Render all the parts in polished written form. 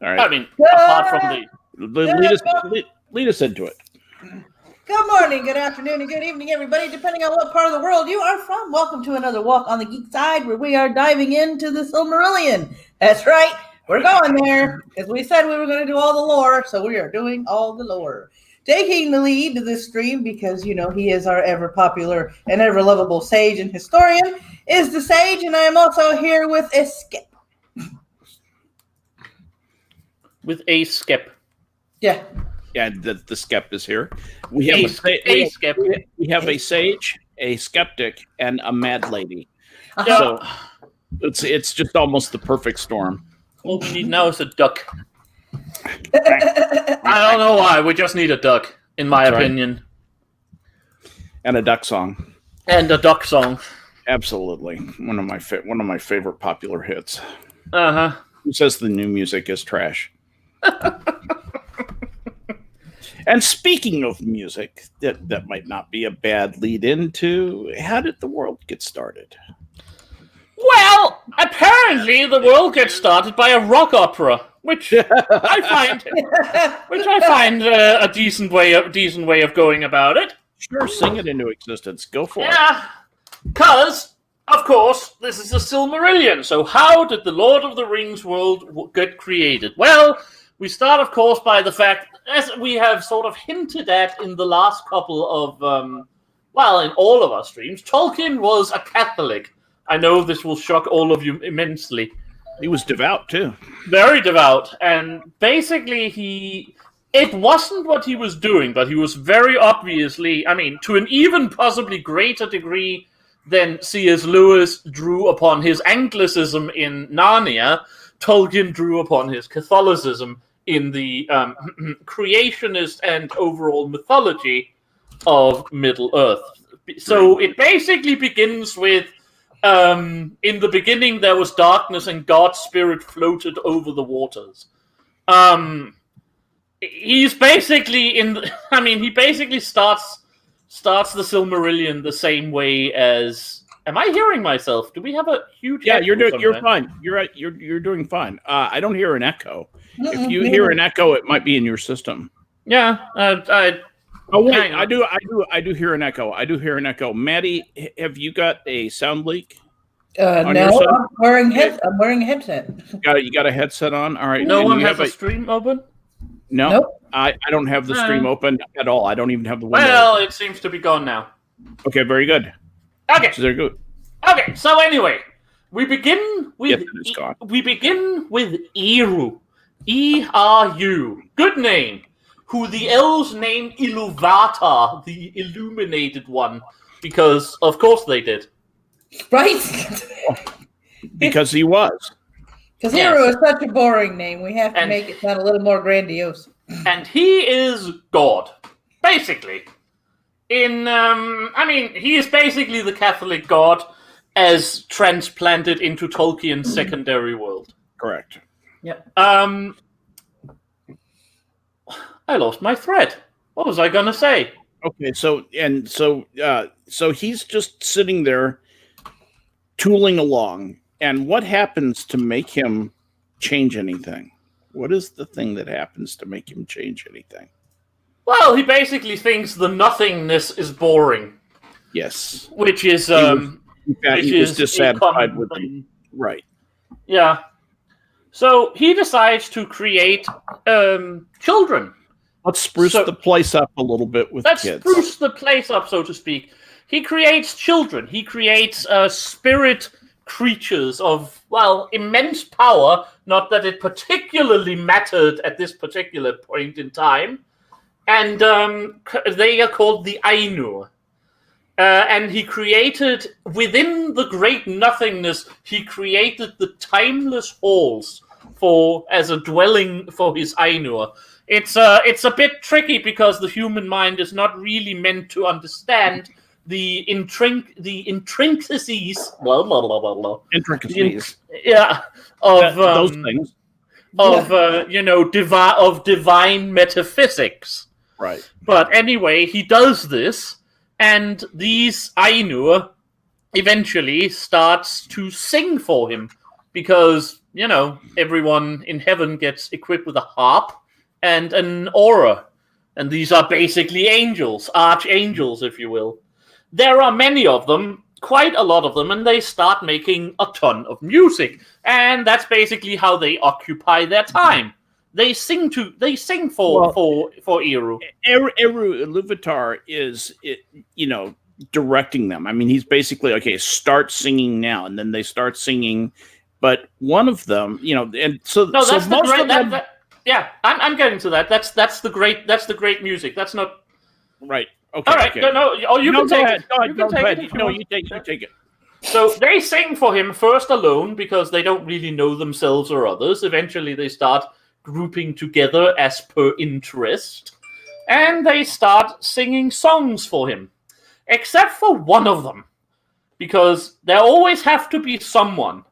All right. I mean, apart from lead us into it. Good morning, good afternoon, and good evening, everybody, depending on what part of the world you are from. Welcome to another Walk on the Geek Side, where we are diving into the Silmarillion. That's right, we're going there, because we said we were going to do all the lore, so we are doing all the lore. Taking the lead to this stream, because, you know, he is our ever-popular and ever-lovable sage and historian, is the Sage, and I am also here with a Skep. With a Skep. Yeah, the Skep is here. We have Skep. We have a Sage, a Skeptic, and a Mad Lady. So it's just almost the perfect storm. All we need now is a duck. I don't know why. We just need a duck, in my opinion. And a duck song. And a duck song. Absolutely, one of my favorite popular hits. Uh-huh. Who says the new music is trash? And speaking of music, that might not be a bad lead into how did the world get started? Well, apparently the world gets started by a rock opera, which I find a decent way of going about it. Sure, sing it into existence. Go for it. Yeah, because of course this is the Silmarillion. So how did the Lord of the Rings world get created? Well, we start, of course, by the fact, as we have sort of hinted at in the last couple of, in all of our streams, Tolkien was a Catholic. I know this will shock all of you immensely. He was devout, too. Very devout. And basically, it wasn't what he was doing, but he was very obviously, to an even possibly greater degree than C.S. Lewis drew upon his Anglicism in Narnia, Tolkien drew upon his Catholicism in the creationist and overall mythology of Middle-earth. So it basically begins with, in the beginning there was darkness and God's spirit floated over the waters. He's basically he basically starts the Silmarillion the same way as... Am I hearing myself? Do we have a huge... Yeah, you're fine. You're right. You're doing fine. I don't hear an echo. If you hear an echo, it might be in your system. Yeah, I do hear an echo. I do hear an echo. Maddie, have you got a sound leak? No, I'm wearing a headset. You got a headset on? All right. No one has a stream open? No, nope. I don't have the stream open at all. I don't even have the window. Well, it seems to be gone now. Okay, very good. Okay. So they're good. Okay, so anyway, we begin with Eru. E-R-U. Good name. Who the elves named Iluvatar, the Illuminated One, because of course they did. Right? Because he was. Because Eru is such a boring name. We have to make it sound a little more grandiose. And he is God, basically. He is basically the Catholic God as transplanted into Tolkien's secondary world. Correct. Yep. I lost my thread. What was I going to say? Okay, so he's just sitting there tooling along. And what happens to make him change anything? What is the thing that happens to make him change anything? Well, he basically thinks the nothingness is boring. Yes. Which is he was dissatisfied with them. Right. Yeah. So he decides to create children. Let's spruce the place up a little bit with kids. Let's spruce the place up, so to speak. He creates children. He creates spirit creatures of, immense power. Not that it particularly mattered at this particular point in time. And they are called the Ainur. And he created, within the great nothingness, he created the timeless halls as a dwelling for his Ainur. It's a bit tricky because the human mind is not really meant to understand the intricacies. Intricacies. Of those things. Of divine metaphysics. Right. But anyway, he does this, and these Ainur eventually starts to sing for him because everyone in heaven gets equipped with a harp and an aura. And these are basically angels, archangels, if you will. There are many of them, quite a lot of them, and they start making a ton of music. And that's basically how they occupy their time. They sing for Eru. Eru Iluvatar is, directing them. I mean, he's basically, okay, start singing now, and then they start singing. But one of them, and so no, that's so the most great. of them, Yeah, I'm getting to that. That's the great music. That's not right. Okay. all right. Okay. No, you can take it. Go ahead. No, you take it. So they sing for him first alone because they don't really know themselves or others. Eventually, they start grouping together as per interest, and they start singing songs for him. Except for one of them, because there always have to be someone.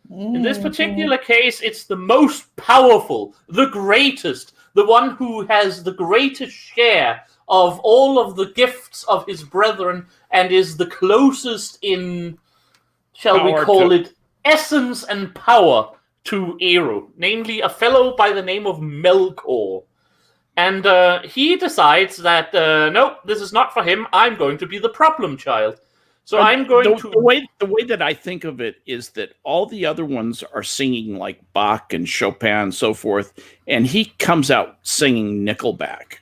In this particular case, it's the most powerful, the greatest, the one who has the greatest share of all of the gifts of his brethren and is the closest in, shall we call it, essence and power to Eru, namely a fellow by the name of Melkor. And he decides that, nope, this is not for him. I'm going to be the problem child. So I'm going to... The way that I think of it is that all the other ones are singing like Bach and Chopin and so forth, and he comes out singing Nickelback.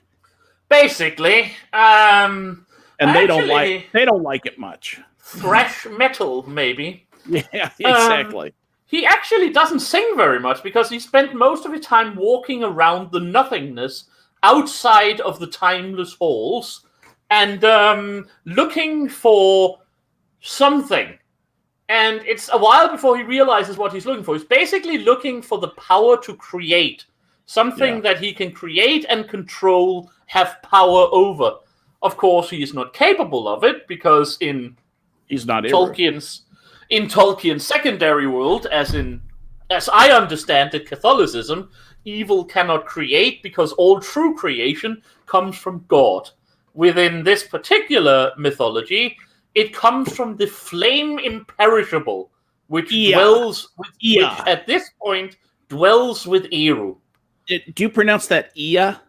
Basically. And they don't like it much. Thrash metal, maybe. Yeah, exactly. He actually doesn't sing very much because he spent most of his time walking around the nothingness outside of the timeless halls and looking for something. And it's a while before he realizes what he's looking for. He's basically looking for the power to create something that he can create and control, have power over. Of course, he is not capable of it because he's not Tolkien's secondary world, as I understand it, Catholicism, evil cannot create because all true creation comes from God. Within this particular mythology, it comes from the flame imperishable, which at this point dwells with Eru. Do you pronounce that Ia?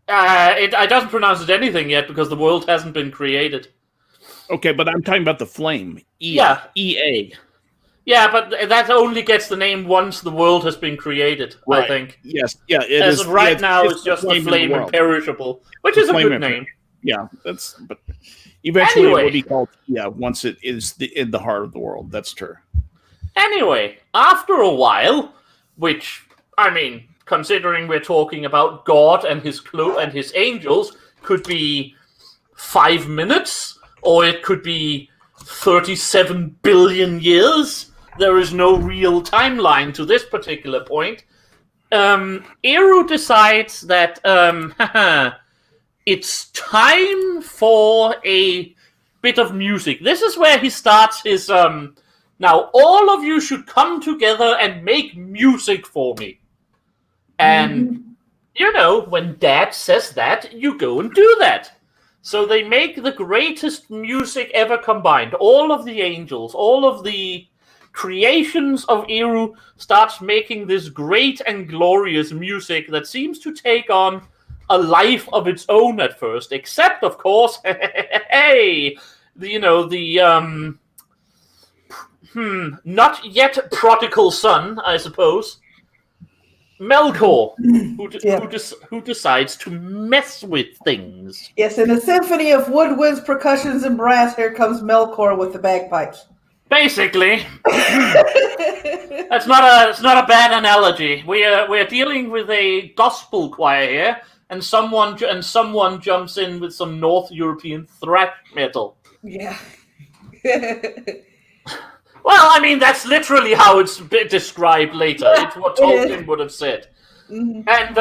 I doesn't pronounce it anything yet because the world hasn't been created. Okay, but I'm talking about the flame. Ia. EA. Yeah, but that only gets the name once the world has been created, right. I think. Yes, yeah. As of right now, it's just the flame imperishable, which is a good name. Yeah, but eventually it will be called once it is in the heart of the world. That's true. Anyway, after a while, which, I mean, considering we're talking about God and his angels, could be 5 minutes, or it could be 37 billion years. There is no real timeline to this particular point. Eru decides that it's time for a bit of music. This is where he starts his, now all of you should come together and make music for me. And, when Dad says that, you go and do that. So they make the greatest music ever combined. All of the angels, all of the creations of Eru starts making this great and glorious music that seems to take on a life of its own at first, except, of course, not yet prodigal son, I suppose, Melkor, who decides to mess with things. Yes, in a symphony of woodwinds, percussions, and brass, here comes Melkor with the bagpipes. Basically, that's not a bad analogy. We're dealing with a gospel choir here, and someone jumps in with some North European thrash metal. Yeah. Well, I mean, that's literally how it's described later. It's what Tolkien would have said. Mm-hmm. And,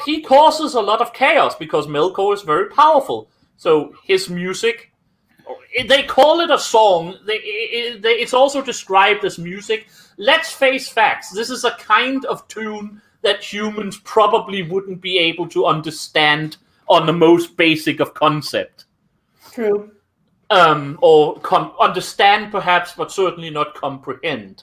he causes a lot of chaos because Melkor is very powerful. So his music, they call it a song. It's also described as music. Let's face facts. This is a kind of tune that humans probably wouldn't be able to understand on the most basic of concept. True. Or understand perhaps, but certainly not comprehend.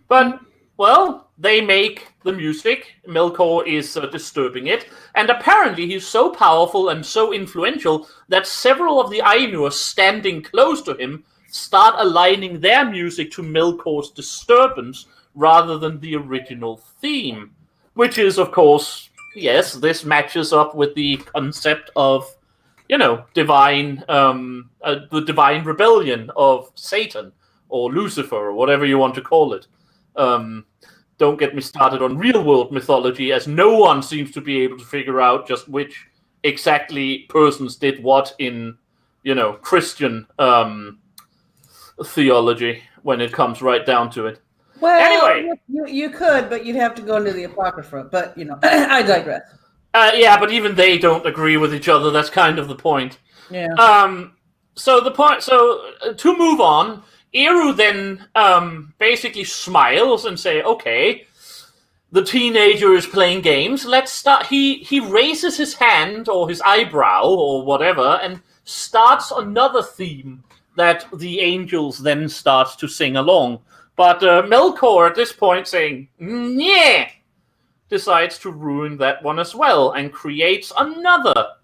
But Well, they make the music. Melkor is disturbing it. And apparently he's so powerful and so influential that several of the Ainur standing close to him start aligning their music to Melkor's disturbance rather than the original theme. Which is, of course, yes, this matches up with the concept of, divine, the divine rebellion of Satan or Lucifer or whatever you want to call it. Don't get me started on real-world mythology, as no one seems to be able to figure out just which exactly persons did what in, Christian theology when it comes right down to it. Well, anyway, you could, but you'd have to go into the Apocrypha. But, I digress. Yeah, but even they don't agree with each other. That's kind of the point. Yeah. So to move on, Eru then basically smiles and say, okay, the teenager is playing games. Let's start. He raises his hand or his eyebrow or whatever and starts another theme that the angels then start to sing along. But Melkor at this point saying, yeah, decides to ruin that one as well and creates another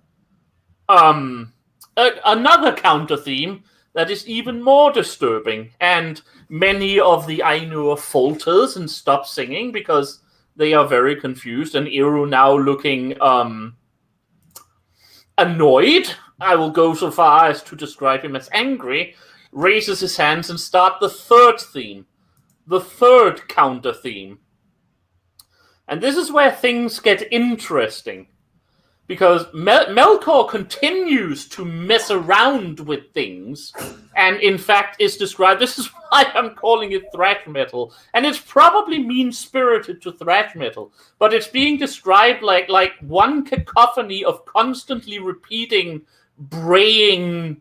counter theme that is even more disturbing, and many of the Ainur falters and stop singing because they are very confused, and Eru, now looking annoyed, I will go so far as to describe him as angry, raises his hands and start the third theme, the third counter theme. And this is where things get interesting, because Melkor continues to mess around with things, and in fact is described, this is why I'm calling it thrash metal, and it's probably mean-spirited to thrash metal, but it's being described like one cacophony of constantly repeating, braying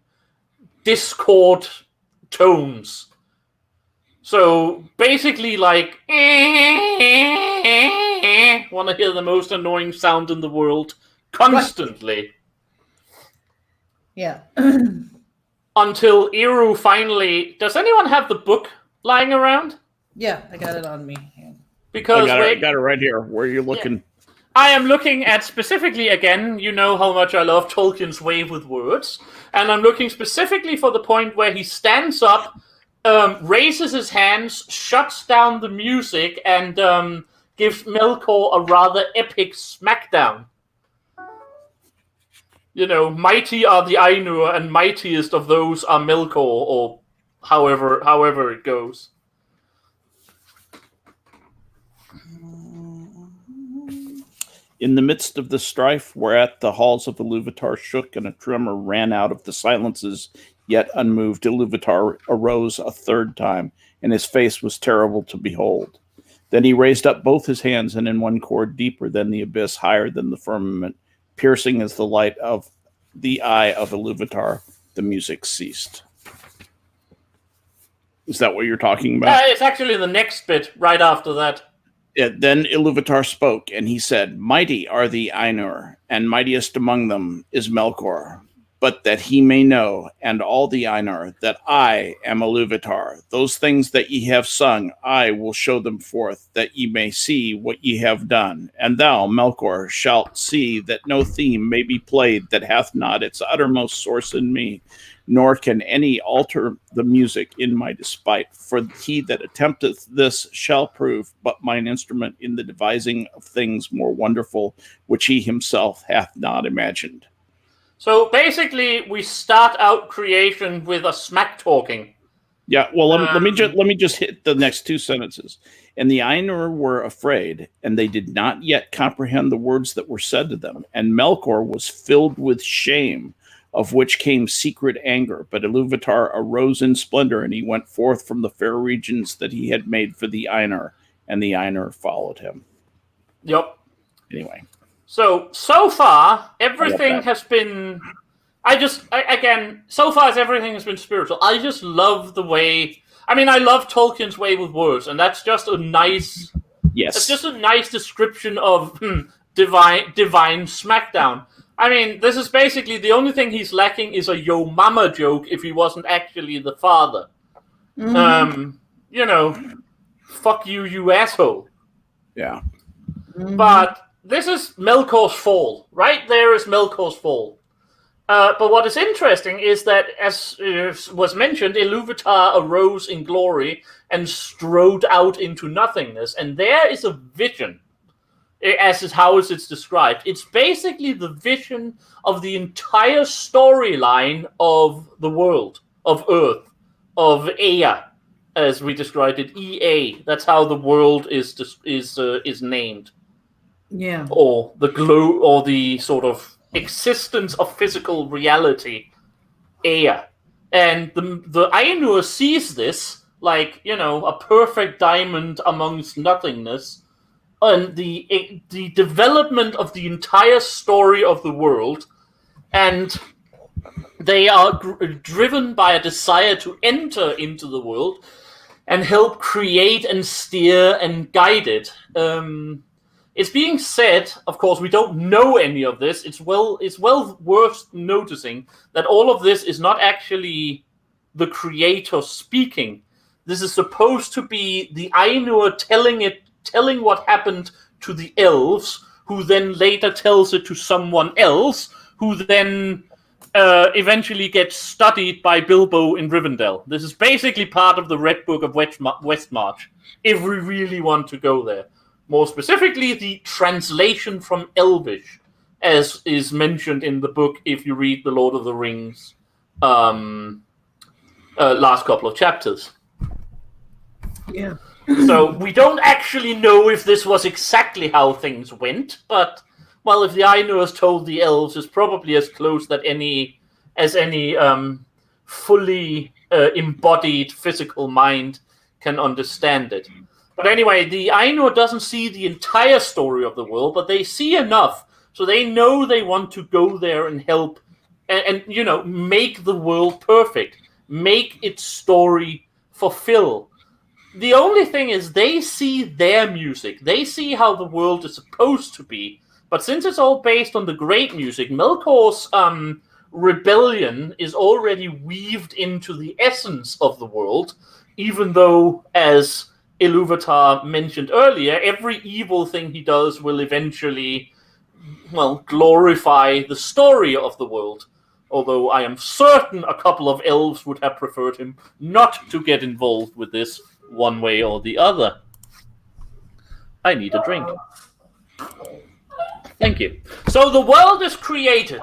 discord tones. So basically like, want to hear the most annoying sound in the world, constantly. Yeah. Until Eru finally... Does anyone have the book lying around? Yeah, I got it on me. Because I got it right here. Where are you looking? Yeah. I am looking at specifically, again, you know how much I love Tolkien's way with words, and I'm looking specifically for the point where he stands up, raises his hands, shuts down the music, and gives Melkor a rather epic smackdown. Mighty are the Ainur, and mightiest of those are Melkor, or however it goes. In the midst of the strife, whereat the halls of Iluvatar shook and a tremor ran out of the silences, yet unmoved, Iluvatar arose a third time, and his face was terrible to behold. Then he raised up both his hands, and in one chord deeper than the abyss, higher than the firmament, piercing as the light of the eye of Iluvatar, the music ceased. Is that what you're talking about? It's actually the next bit, right after that. Yeah, then Iluvatar spoke, and he said, Mighty are the Ainur, and mightiest among them is Melkor. But that he may know, and all the Ainur, that I am Iluvatar. Those things that ye have sung, I will show them forth, that ye may see what ye have done. And thou, Melkor, shalt see that no theme may be played that hath not its uttermost source in me, nor can any alter the music in my despite. For he that attempteth this shall prove but mine instrument in the devising of things more wonderful, which he himself hath not imagined. So basically, we start out creation with a smack talking. Yeah, well, let me just hit the next two sentences. And the Ainur were afraid, and they did not yet comprehend the words that were said to them. And Melkor was filled with shame, of which came secret anger. But Iluvatar arose in splendor, and he went forth from the fair regions that he had made for the Ainur, and the Ainur followed him. Yep. Anyway. So far, everything has been... so far as everything has been spiritual, I just love the way... I love Tolkien's way with words, and that's just a nice... Yes. It's just a nice description of divine smackdown. This is basically the only thing he's lacking is a yo mama joke if he wasn't actually the father. Mm-hmm. fuck you, you asshole. Yeah. But this is Melkor's fall. Right there is Melkor's fall. But what is interesting is that, as was mentioned, Iluvatar arose in glory and strode out into nothingness. And there is a vision, as is how it's described. It's basically the vision of the entire storyline of the world, of Earth, of Ea, as we described it, EA. That's how the world is named. Yeah. Or the glow, or the sort of existence of physical reality, Ea. And the Ainur sees this like, a perfect diamond amongst nothingness, and the development of the entire story of the world, and they are driven by a desire to enter into the world and help create and steer and guide it. It's being said, of course, we don't know any of this. It's well worth noticing that all of this is not actually the creator speaking. This is supposed to be the Ainur telling what happened to the elves, who then later tells it to someone else, who then eventually gets studied by Bilbo in Rivendell. This is basically part of the Red Book of Westmarch, if we really want to go there. More specifically, the translation from Elvish, as is mentioned in the book if you read the Lord of the Rings last couple of chapters. Yeah. So we don't actually know if this was exactly how things went, but, well, if the Ainurs told the elves, it's probably as close as any fully embodied physical mind can understand it. But anyway, the Ainur doesn't see the entire story of the world, but they see enough, so they know they want to go there and help and make the world perfect, make its story fulfill. The only thing is they see their music, they see how the world is supposed to be, but since it's all based on the great music, Melkor's rebellion is already weaved into the essence of the world, even though, as Iluvatar mentioned earlier, every evil thing he does will eventually, glorify the story of the world. Although I am certain a couple of elves would have preferred him not to get involved with this one way or the other. I need a drink. Thank you. So the world is created,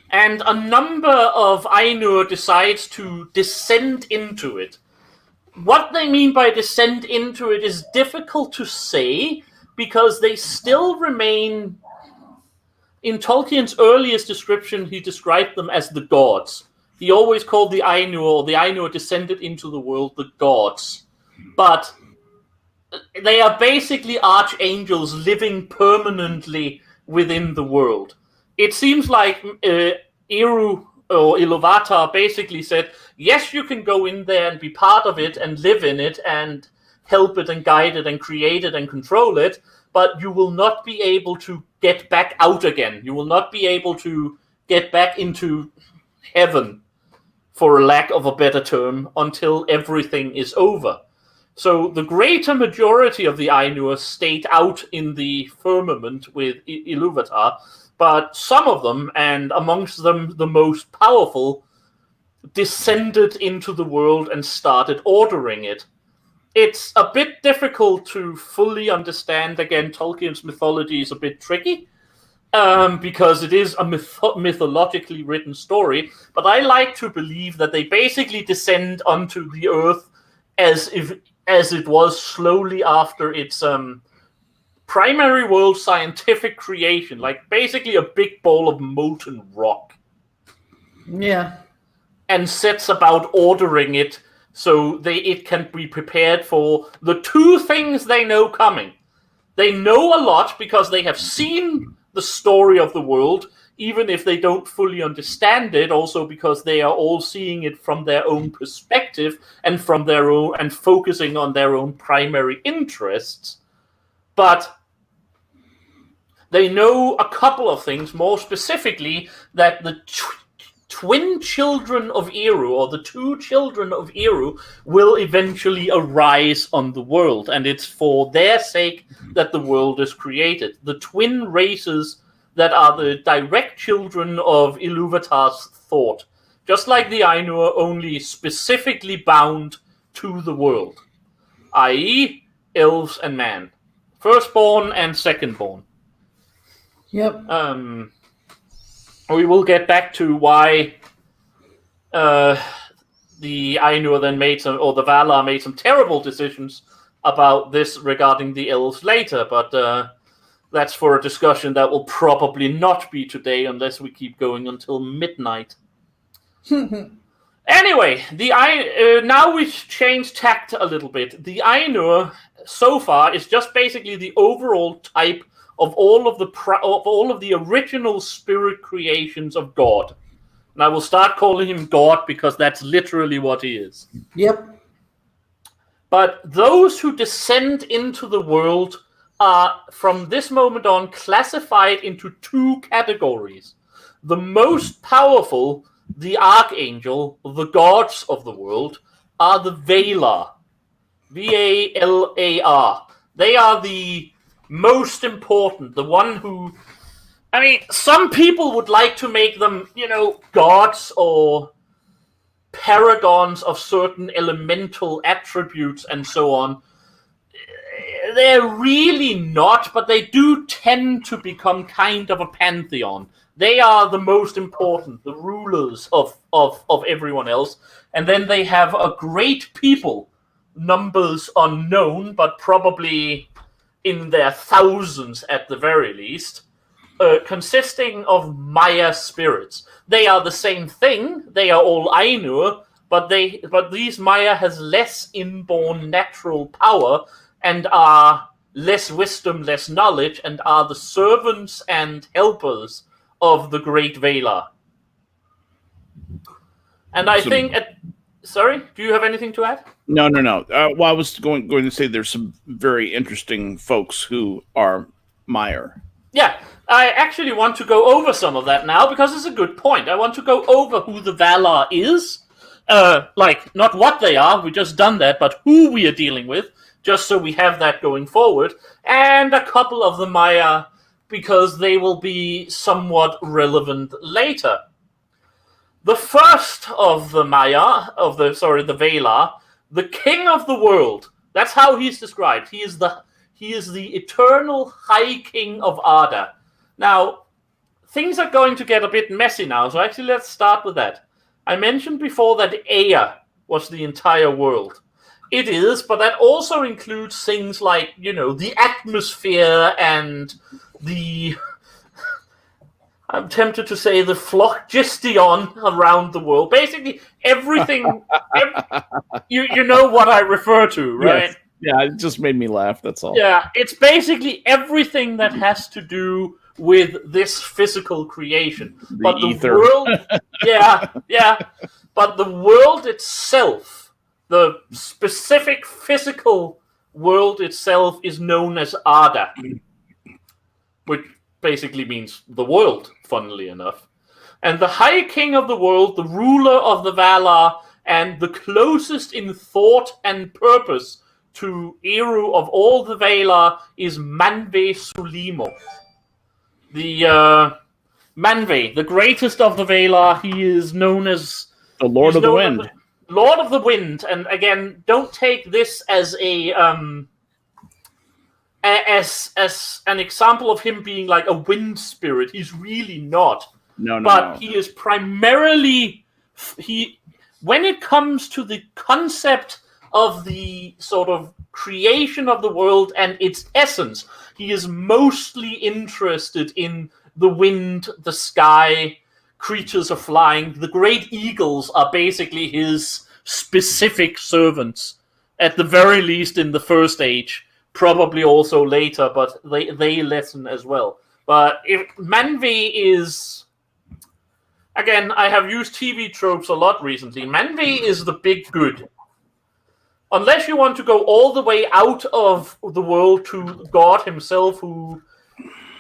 and a number of Ainur decides to descend into it. What they mean by descend into it is difficult to say, because they still remain... In Tolkien's earliest description, he described them as the gods. He always called the Ainur, or the Ainur descended into the world, the gods. But they are basically archangels living permanently within the world. It seems like Eru or Iluvatar basically said, yes, you can go in there and be part of it and live in it and help it and guide it and create it and control it, but you will not be able to get back out again. You will not be able to get back into heaven, for lack of a better term, until everything is over. So the greater majority of the Ainur stayed out in the firmament with Iluvatar, but some of them, and amongst them the most powerful, descended into the world and started ordering it. It's a bit difficult to fully understand. Again, Tolkien's mythology is a bit tricky, because it is a mythologically written story, but I like to believe that they basically descend onto the earth as it was slowly after its primary world scientific creation, like basically a big ball of molten rock. Yeah. And sets about ordering it so it can be prepared for the two things they know coming. They know a lot because they have seen the story of the world, even if they don't fully understand it, also because they are all seeing it from their own perspective and from their own, and focusing on their own primary interests. But they know a couple of things, more specifically that the twin children of Eru, or the two children of Eru, will eventually arise on the world, and it's for their sake that the world is created. The twin races that are the direct children of Iluvatar's thought, just like the Ainur, only specifically bound to the world, i.e., elves and man, firstborn and secondborn. Yep. We will get back to why the Ainur then made some, or the Valar made some terrible decisions about this regarding the elves later, but that's for a discussion that will probably not be today unless we keep going until midnight. Anyway, now we've changed tact a little bit. The Ainur so far is just basically the overall type of all of the original spirit creations of God. And I will start calling him God because that's literally what he is. Yep. But those who descend into the world are, from this moment on, classified into two categories. The most powerful, the Archangel, the gods of the world, are the Valar. Valar. They are the most important, the one who... I mean, some people would like to make them, gods or paragons of certain elemental attributes and so on. They're really not, but they do tend to become kind of a pantheon. They are the most important, the rulers of everyone else. And then they have a great people, numbers unknown, but probably in their thousands at the very least, consisting of Maya spirits. They are the same thing. They are all Ainur, but these Maya has less inborn natural power and are less wisdom, less knowledge, and are the servants and helpers of the great Valar. And I think... Sorry, do you have anything to add? No. Well, I was going to say there's some very interesting folks who are Meyer. Yeah, I actually want to go over some of that now because it's a good point. I want to go over who the Valar is. Not what they are, we just done that, but who we are dealing with, just so we have that going forward. And a couple of the Maya, because they will be somewhat relevant later. The first of the Maya, the Valar, the king of the world. That's how he's described. He is the eternal high king of Arda. Now, things are going to get a bit messy now, so actually let's start with that. I mentioned before that Ea was the entire world. It is, but that also includes things like, the atmosphere and the... I'm tempted to say the phlogiston around the world. Basically, everything... you know what I refer to, right? Yes. Yeah, it just made me laugh, that's all. Yeah, it's basically everything that has to do with this physical creation. The ether. World... Yeah. But the world itself, the specific physical world itself, is known as Arda, which basically means the world, funnily enough. And the High King of the world, the ruler of the Valar, and the closest in thought and purpose to Eru of all the Valar is Manwe Sulimo. The Manwe, the greatest of the Valar, he is known as... The Lord of the Wind. Lord of the Wind, and again, don't take this as a... as an example of him being like a wind spirit. He's really not. No. He is primarily... When it comes to the concept of the sort of creation of the world and its essence, he is mostly interested in the wind, the sky, creatures are flying. The great eagles are basically his specific servants, at the very least in the First Age. Probably also later, but they lessen as well. But if Manwe is... Again, I have used TV tropes a lot recently. Manwe is the big good. Unless you want to go all the way out of the world to God himself, who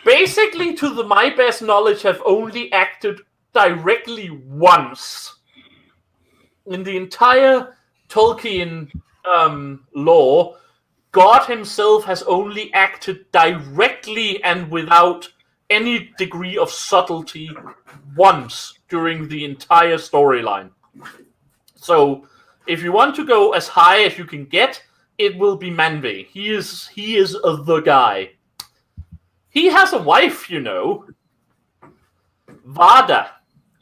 basically, to my best knowledge, have only acted directly once in the entire Tolkien lore. God himself has only acted directly and without any degree of subtlety once during the entire storyline. So, if you want to go as high as you can get, it will be Manwë. He is the guy. He has a wife, Vada,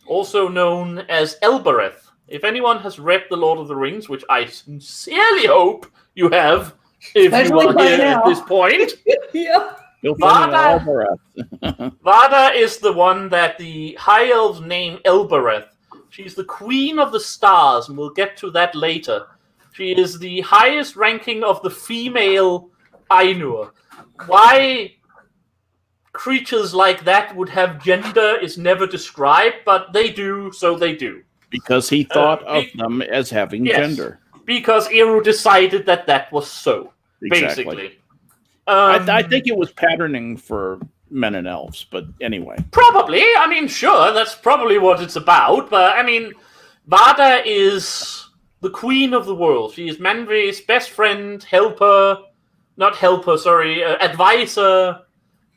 also known as Elbereth. If anyone has read The Lord of the Rings, which I sincerely hope you have, if you are here at this point. Yeah. Vada is the one that the High Elves name Elbereth. She's the Queen of the Stars, and we'll get to that later. She is the highest ranking of the female Ainur. Why creatures like that would have gender is never described, but they do, so they do. Because he thought of them as having gender. Because Eru decided that was so, basically. I think it was patterning for men and elves, but anyway. Probably. I mean, sure, that's probably what it's about. But, I mean, Vada is the queen of the world. She is Manwë's best friend, advisor,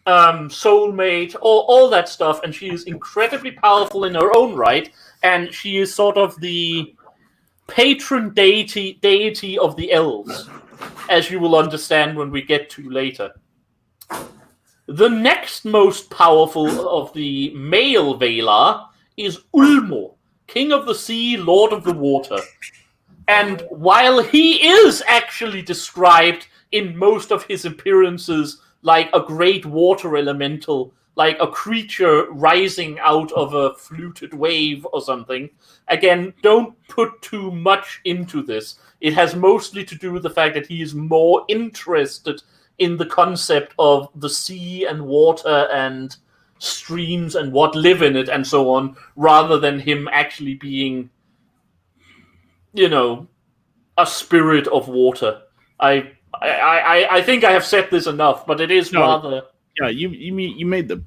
soulmate, all that stuff. And she is incredibly powerful in her own right. And she is sort of the patron deity of the elves, as you will understand when we get to later. The next most powerful of the male Valar is Ulmo, King of the Sea, Lord of the Water. And while he is actually described in most of his appearances like a great water elemental, like a creature rising out of a fluted wave or something. Again, don't put too much into this. It has mostly to do with the fact that he is more interested in the concept of the sea and water and streams and what live in it and so on, rather than him actually being, a spirit of water. I think I have said this enough, but it is rather... Yeah, you made the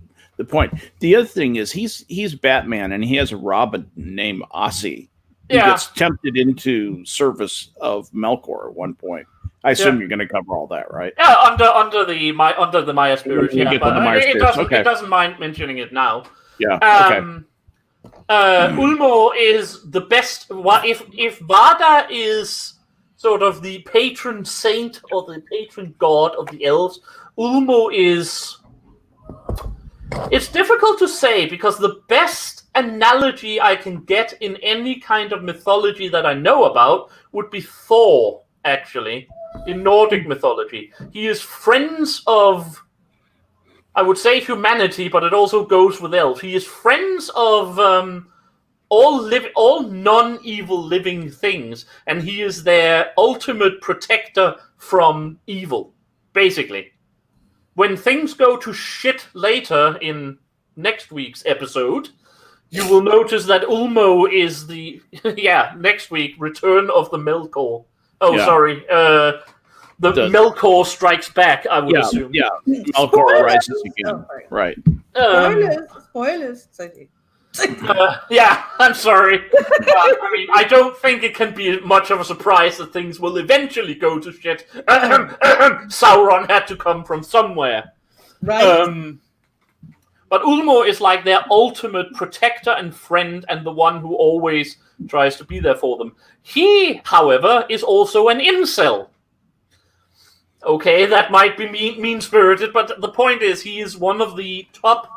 point. The other thing is he's Batman, and he has a Robin named Ossie. He gets tempted into service of Melkor at one point. I assume you're going to cover all that, right? Yeah, under the Maya spirit. Yeah, but it doesn't mind mentioning it now. Yeah. Ulmo is the best. If Vada is sort of the patron saint or the patron god of the elves, Ulmo is... It's difficult to say, because the best analogy I can get in any kind of mythology that I know about would be Thor, actually, in Nordic mythology. He is friends of, I would say, humanity, but it also goes with elves. He is friends of all non-evil living things, and he is their ultimate protector from evil, basically. When things go to shit later in next week's episode, you will notice that Ulmo is the... next week, Return of the Melkor. The Melkor strikes back, I would assume. Yeah, Melkor rises again. Right. Spoilers. I'm sorry. I don't think it can be much of a surprise that things will eventually go to shit. Sauron had to come from somewhere. Right. But Ulmo is like their ultimate protector and friend, and the one who always tries to be there for them. He, however, is also an incel. Okay, that might be mean-spirited, but the point is he is one of the top...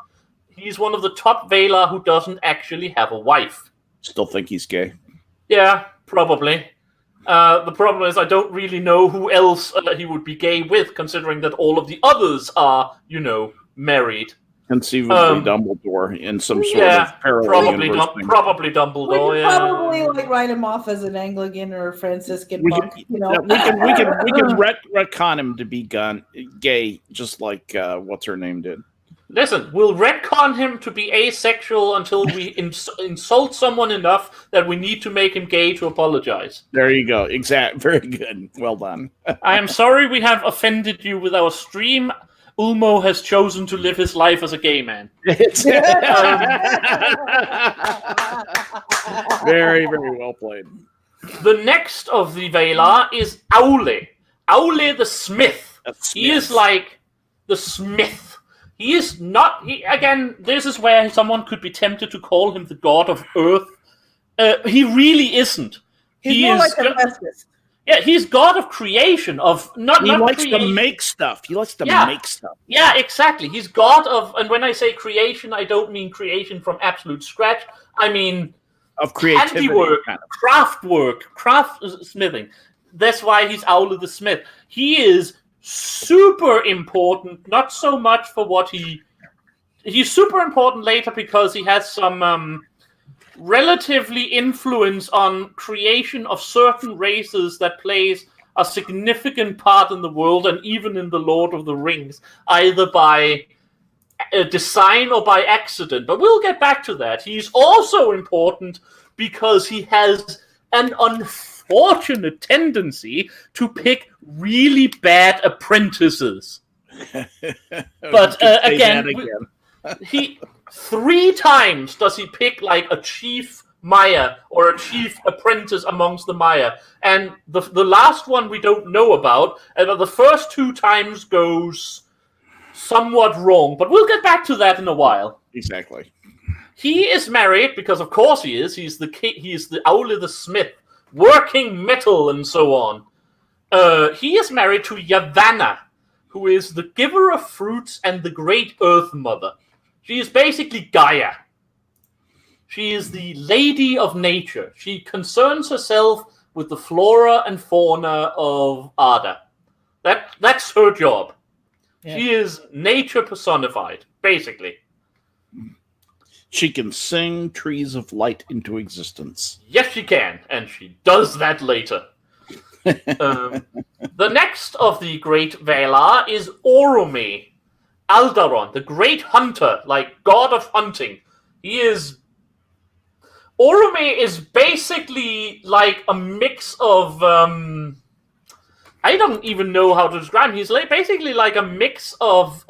He's one of the top Valar who doesn't actually have a wife. Still think he's gay? Yeah, probably. The problem is I don't really know who else he would be gay with, considering that all of the others are, married. Conceivably Dumbledore in some sort of parallel universe thing. Probably Dumbledore. We can probably write him off as an Anglican or a Franciscan monk. We can retcon him to be gay, just like what's her name did. Listen, we'll retcon him to be asexual until we insult someone enough that we need to make him gay to apologize. There you go. Very good. Well done. I am sorry we have offended you with our stream. Ulmo has chosen to live his life as a gay man. Very, very well played. The next of the Valar is Aule. Aule the Smith. He is like the Smith. He is not... Again, this is where someone could be tempted to call him the god of Earth. He really isn't. He's more like a Festus. Yeah, he's god of creation. He likes to make stuff. He likes to make stuff. Yeah, exactly. He's god of... And when I say creation, I don't mean creation from absolute scratch. I mean... Of creativity. Handiwork, craftsmithing. That's why he's Aule the Smith. He is super important, not so much for what he's super important later because he has some relatively influence on creation of certain races that plays a significant part in the world and even in the Lord of the Rings, either by design or by accident. But we'll get back to that. He's also important because he has an unfortunate tendency to pick really bad apprentices. But again, he 3 times does he pick like a chief Maya or a chief apprentice amongst the Maya, and the last one we don't know about, and the first 2 times goes somewhat wrong, but we'll get back to that in a while. Exactly. He is married because, of course, he is. He's the Aule the Smith, working metal and so on. He is married to Yavanna, who is the giver of fruits and the great Earth Mother. She is basically Gaia. She is the lady of nature. She concerns herself with the flora and fauna of Arda. That's her job. Yeah. She is nature personified, basically. She can sing trees of light into existence. Yes, she can, and she does that later. The next of the great Valar is Orome, Aldaron, the great hunter, like god of hunting. Orome is basically like a mix of... I don't even know how to describe him. He's basically like a mix of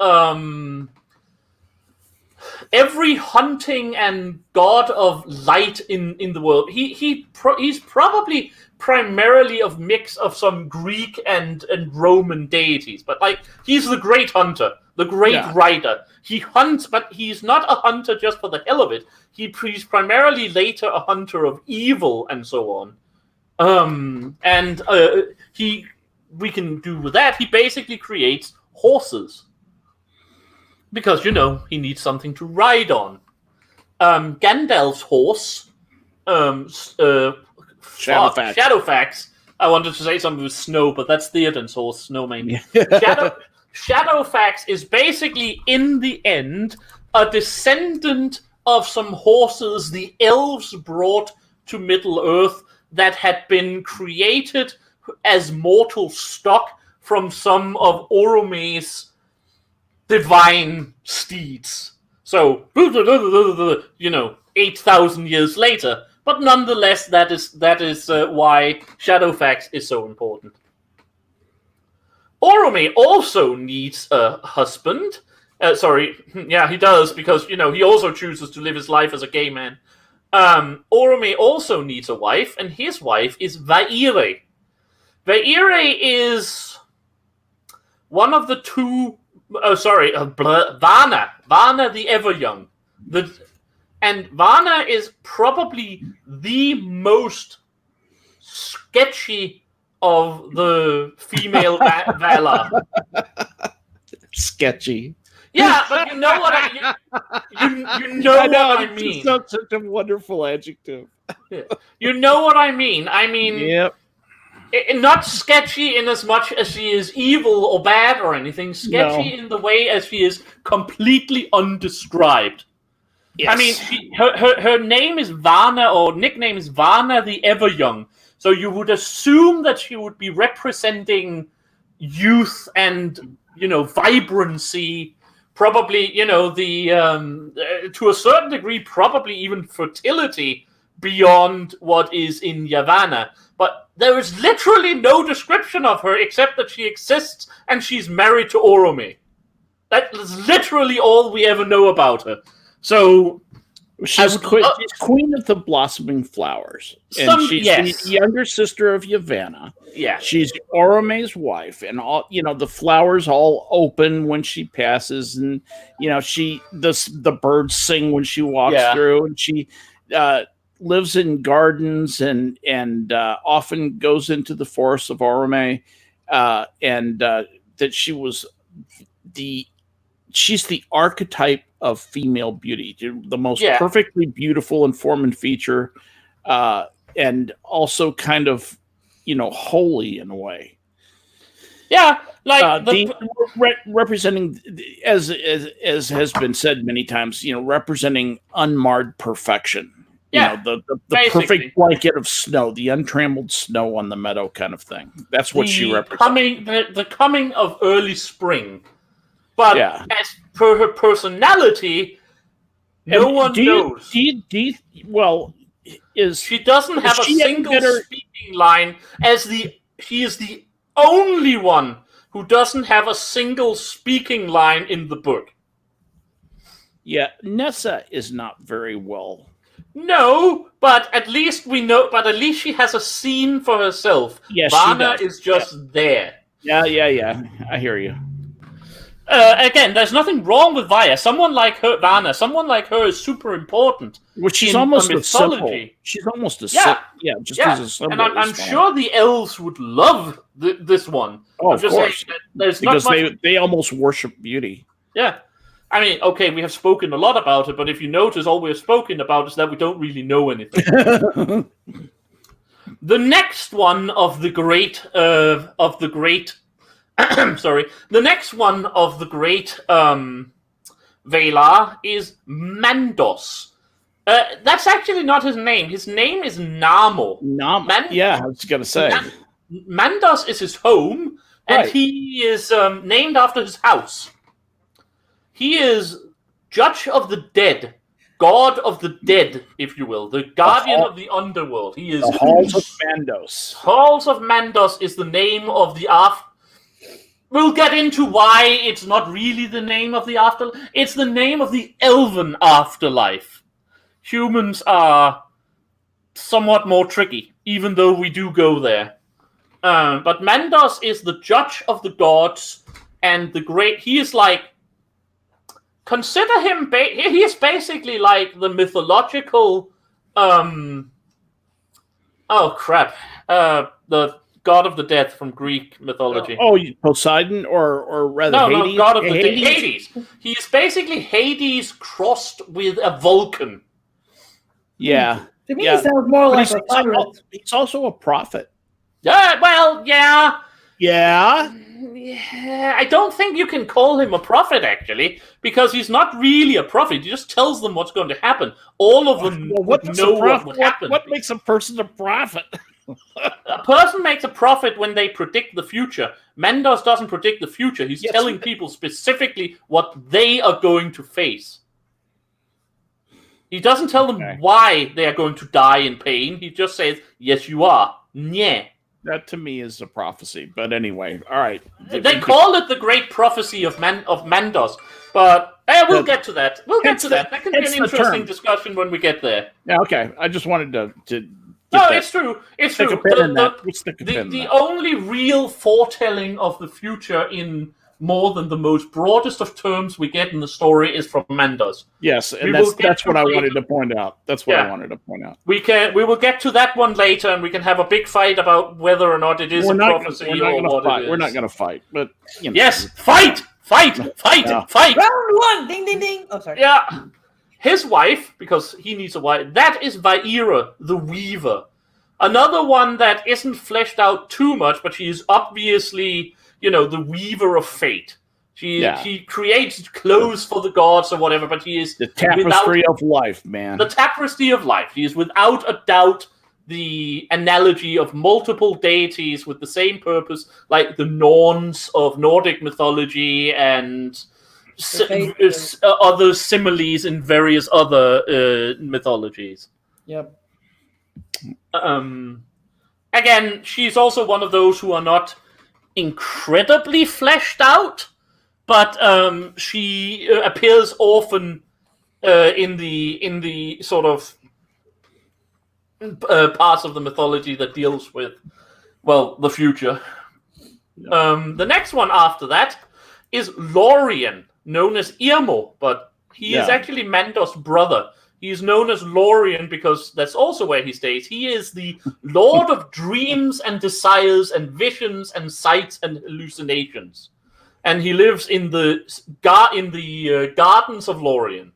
every hunting and god of light in the world. He's probably primarily a mix of some Greek and Roman deities, but like he's the great hunter, the great rider. He hunts, but he's not a hunter just for the hell of it. He's primarily later a hunter of evil and so on. We can do with that. He basically creates horses. Because, he needs something to ride on. Gandalf's horse, Shadowfax. I wanted to say something with snow, but that's Theoden's horse, Snowmane. Shadowfax is basically, in the end, a descendant of some horses the elves brought to Middle-earth that had been created as mortal stock from some of Orome's divine steeds. So, 8,000 years later. But nonetheless, that is why Shadowfax is so important. Orome also needs a husband. He does, because, he also chooses to live his life as a gay man. Orome also needs a wife, and his wife is Vaire. Vaire is one of the two... Vana. Vana the Ever-Young. And Vana is probably the most sketchy of the female Valar. Sketchy. Yeah, but you know what I mean. It's such a wonderful adjective. You know what I mean. Yep. Not sketchy in as much as she is evil or bad or anything. Sketchy in the way as she is completely undescribed. Yes. Her name is Vana, or nickname is Vana the Ever-Young. So you would assume that she would be representing youth and, vibrancy. Probably, to a certain degree, probably even fertility beyond what is in Yavanna. But there is literally no description of her except that she exists and she's married to Orome. That is literally all we ever know about her. So she's queen of the blossoming flowers, and she's the younger sister of Yavanna. Yeah, she's Orome's wife, and all the flowers all open when she passes, and the birds sing when she walks through, and she lives in gardens and often goes into the forests of Orome, and that she's the archetype of female beauty, the most perfectly beautiful in form and feature, and also kind of, holy in a way. Yeah, like representing, as has been said many times, representing unmarred perfection. The perfect blanket of snow, the untrammeled snow on the meadow kind of thing. That's what she represents. The coming of early spring. But as per her personality, no one knows. She doesn't have a single speaking line. She is the only one who doesn't have a single speaking line in the book. Yeah, Nessa is not very well. No, but at least we know. But at least she has a scene for herself. Yes, Vanna is just there. Yeah. I hear you. Again, there's nothing wrong with Vaya. Someone like her, Vanna, is super important. Well, she's almost a symbol. She's almost a symbol. As a symbol. And I'm sure the elves would love this one. Oh, of course. Because they almost worship beauty. Yeah. I mean, okay, we have spoken a lot about it, but if you notice, all we have spoken about is that we don't really know anything. The next one of the great the next one of the great Valar is Mandos. That's actually not his name. His name is Namo. I was going to say. Mandos is his home, and he is named after his house. He is Judge of the Dead, God of the Dead, if you will, the Guardian of the Underworld. He is the Halls of Mandos. Halls of Mandos is the name of the We'll get into why it's not really the name of the afterlife. It's the name of the elven afterlife. Humans are somewhat more tricky, even though we do go there. But Mandos is the judge of the gods, and the great. He is like. Consider him. He is basically like the mythological. Oh crap! The god of the death from Greek mythology. Poseidon, or rather Hades? No, god of the dead. Hades. He is basically Hades crossed with a Vulcan. Yeah. To me, he sounds more like a pirate. He's also a prophet. Yeah. Well, yeah. Yeah. Yeah, I don't think you can call him a prophet, actually, because he's not really a prophet. He just tells them what's going to happen. All of them know what would happen. What makes a person a prophet? A person makes a prophet when they predict the future. Mandos doesn't predict the future. He's telling people specifically what they are going to face. He doesn't tell them why they are going to die in pain. He just says, yes, you are. Yeah. That to me is a prophecy, but anyway, all right. They call it the great prophecy of Mandos, but we'll get to that. That can be an interesting discussion when we get there. Yeah, okay. I just wanted to it's true. It's true. The only real foretelling of the future in more than the most broadest of terms we get in the story is from Mandos. Yes, and that's what I wanted to point out. That's what I wanted to point out. We will get to that one later, and we can have a big fight about whether or not it is a prophecy or what it is. We're not going to fight, but yes, fight! Round one, ding ding ding. Oh, sorry. Yeah, his wife, because he needs a wife. That is Vaira, the Weaver. Another one that isn't fleshed out too much, but she is obviously. The weaver of fate. She creates clothes for the gods or whatever, but she is the tapestry of life, man. The tapestry of life. She is without a doubt the analogy of multiple deities with the same purpose, like the Norns of Nordic mythology and other similes in various other mythologies. Yep. Again, she's also one of those who are not incredibly fleshed out, but she appears often in the sort of parts of the mythology that deals with, well, the future. The next one after that is Lorien, known as Irmo, but he is actually Mandor's brother. He is known as Lorien because that's also where he stays. He is the Lord of dreams and desires and visions and sights and hallucinations, and he lives in the gardens of Lorien.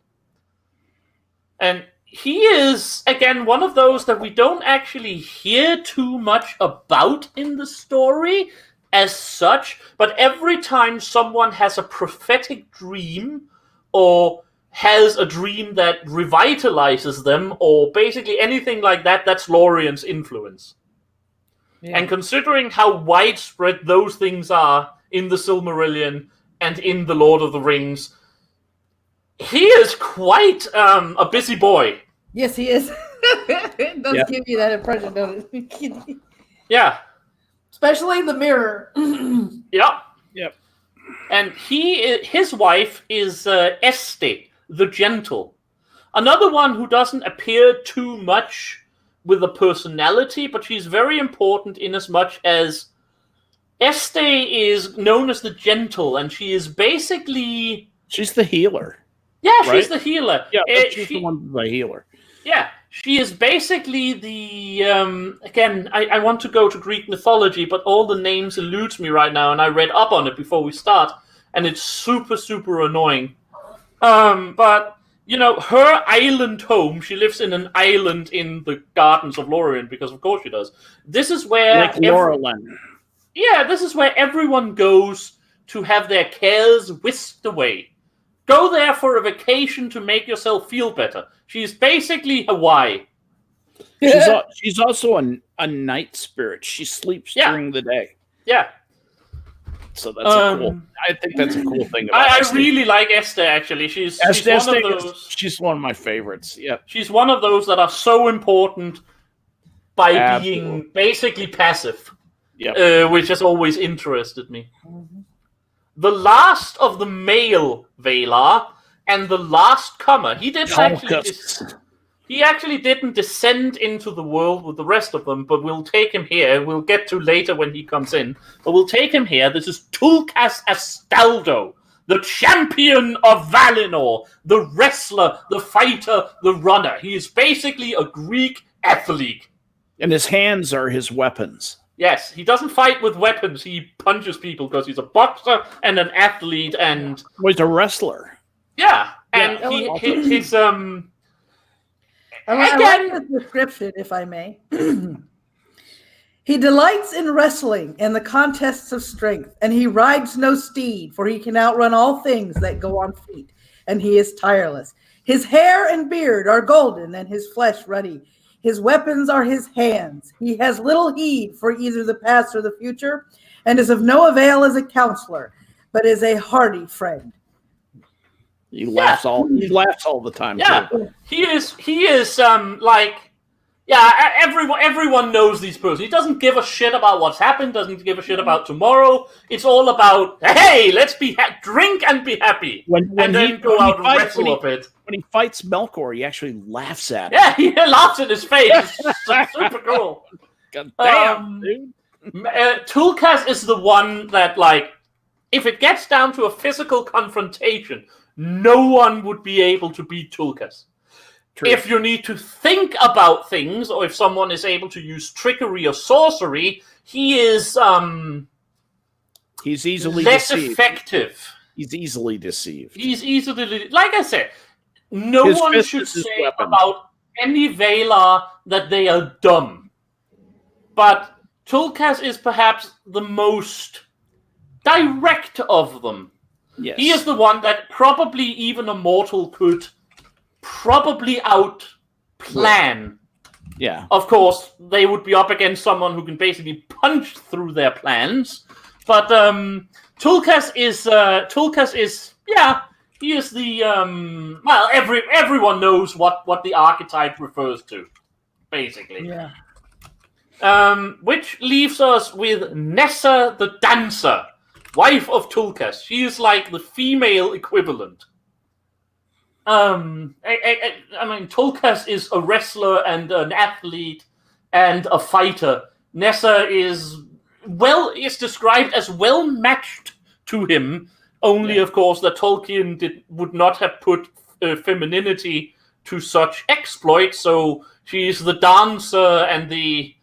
And he is, again, one of those that we don't actually hear too much about in the story as such, but every time someone has a prophetic dream or has a dream that revitalizes them or basically anything like that, that's Lorien's influence. Yeah. And considering how widespread those things are in the Silmarillion and in the Lord of the Rings, he is quite a busy boy. Yes, he is. It does give you that impression, don't it? Yeah. Especially the mirror. Yep. And his wife is Este, the Gentle. Another one who doesn't appear too much with a personality, but she's very important in as much as Este is known as the Gentle, and she is basically... She's the healer. Yeah, right? She's the healer. Yeah, she's the one, the healer. Yeah, she is basically the... again, I want to go to Greek mythology, but all the names elude me right now, and I read up on it before we start, and it's super, super annoying. But, you know, her island home, she lives in an island in the Gardens of Lorien, because of course she does. This is where... Like Laurelin. Yeah, this is where everyone goes to have their cares whisked away. Go there for a vacation to make yourself feel better. She's basically Hawaii. She's also a night spirit. She sleeps during the day. Yeah. So that's I think that's a cool thing about I really like Esther, actually. She's one of those. She's one of my favorites. Yeah. She's one of those that are so important by being basically passive. Yeah. Which has always interested me. Mm-hmm. The last of the male Valar and the last comer. He actually didn't descend into the world with the rest of them, but we'll take him here. We'll get to later when he comes in. But we'll take him here. This is Tulkas Astaldo, the champion of Valinor, the wrestler, the fighter, the runner. He is basically a Greek athlete. And his hands are his weapons. Yes, he doesn't fight with weapons. He punches people because he's a boxer and an athlete and... Well, he's a wrestler. Yeah, and his... I like the description, if I may. He delights in wrestling and the contests of strength, and he rides no steed, for he can outrun all things that go on feet, and he is tireless. His hair and beard are golden, and his flesh ruddy. His weapons are his hands. He has little heed for either the past or the future, and is of no avail as a counselor, but is a hardy friend. He laughs all the time. Yeah, too. he is everyone knows these persons. He doesn't give a shit about what's happened. Doesn't give a shit about tomorrow. It's all about, hey, let's drink and be happy, and then go out and wrestle a bit. When he fights Melkor, he actually laughs at him. Yeah, he laughs in his face. It's super cool. God damn, dude. Tulkas is the one that, like, if it gets down to a physical confrontation, no one would be able to beat Tulkas. True. If you need to think about things, or if someone is able to use trickery or sorcery, he is he's easily less deceived. Effective. He's easily deceived. He's easily, like I said, no one should say about any Valar that they are dumb. But Tulkas is perhaps the most direct of them. Yes. He is the one that probably even a mortal could probably outplan. Yeah. Of course, they would be up against someone who can basically punch through their plans. But Tulkas is he is the everyone knows what the archetype refers to, basically. Yeah. Which leaves us with Nessa the Dancer, wife of Tulkas. She is like the female equivalent. I mean, Tulkas is a wrestler and an athlete and a fighter. Nessa is described as well matched to him. Only, of course, that Tolkien would not have put femininity to such exploits. So she's the dancer and the.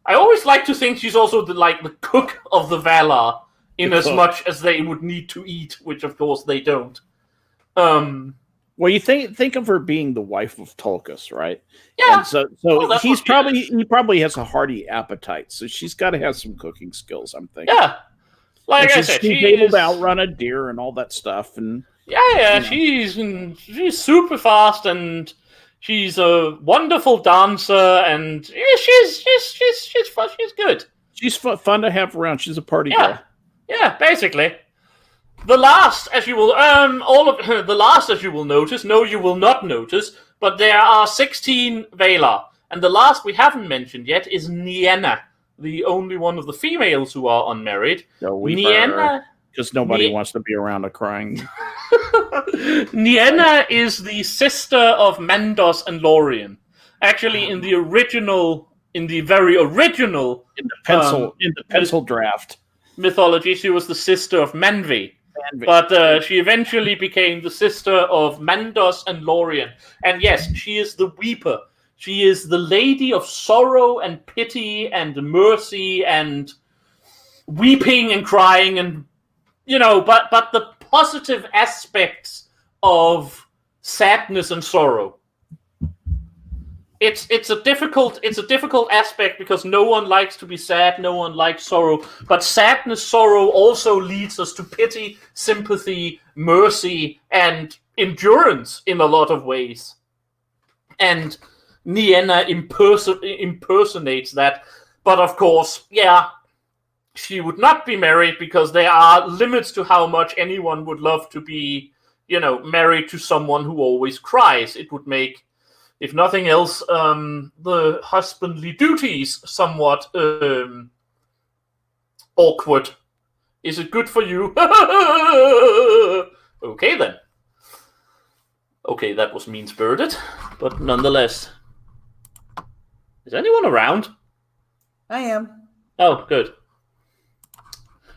I always like to think she's also the cook of the Valar, in as much as they would need to eat, which of course they don't. Well, you think of her being the wife of Tulkas, right? Yeah. And so he probably has a hearty appetite, so she's got to have some cooking skills, I'm thinking. Yeah. Like I said, she's able to outrun a deer and all that stuff, and she's super fast, and she's a wonderful dancer, and she's good. She's fun to have around. She's a party girl. Yeah, basically. The last, as you will notice. No, you will not notice. But there are 16 Valar, and the last we haven't mentioned yet is Nienna, the only one of the females who are unmarried. Nienna, because nobody wants to be around a crying. Nienna is the sister of Mandos and Lorien. Actually, in the very original, in the pencil draft mythology, she was the sister of Manvi. But she eventually became the sister of Mandos and Lorien. And yes, she is the Weeper. She is the lady of sorrow and pity and mercy and weeping and crying and, but the positive aspects of sadness and sorrow. It's a difficult aspect because no one likes to be sad, no one likes sorrow, but sorrow also leads us to pity, sympathy, mercy, and endurance in a lot of ways. And Nienna impersonates that, but of course, she would not be married because there are limits to how much anyone would love to be, married to someone who always cries. It would make, if nothing else, the husbandly duties somewhat awkward. Is it good for you? Okay, then. Okay, that was mean-spirited, but nonetheless. Is anyone around? I am. Oh, good.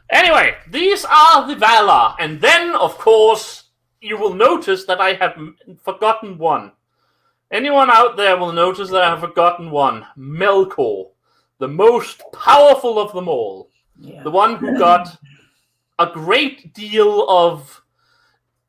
Anyway, these are the Valar, and then, of course, you will notice that I have forgotten one. Anyone out there will notice that I have forgotten one. Melkor, the most powerful of them all. Yeah. The one who got a great deal of...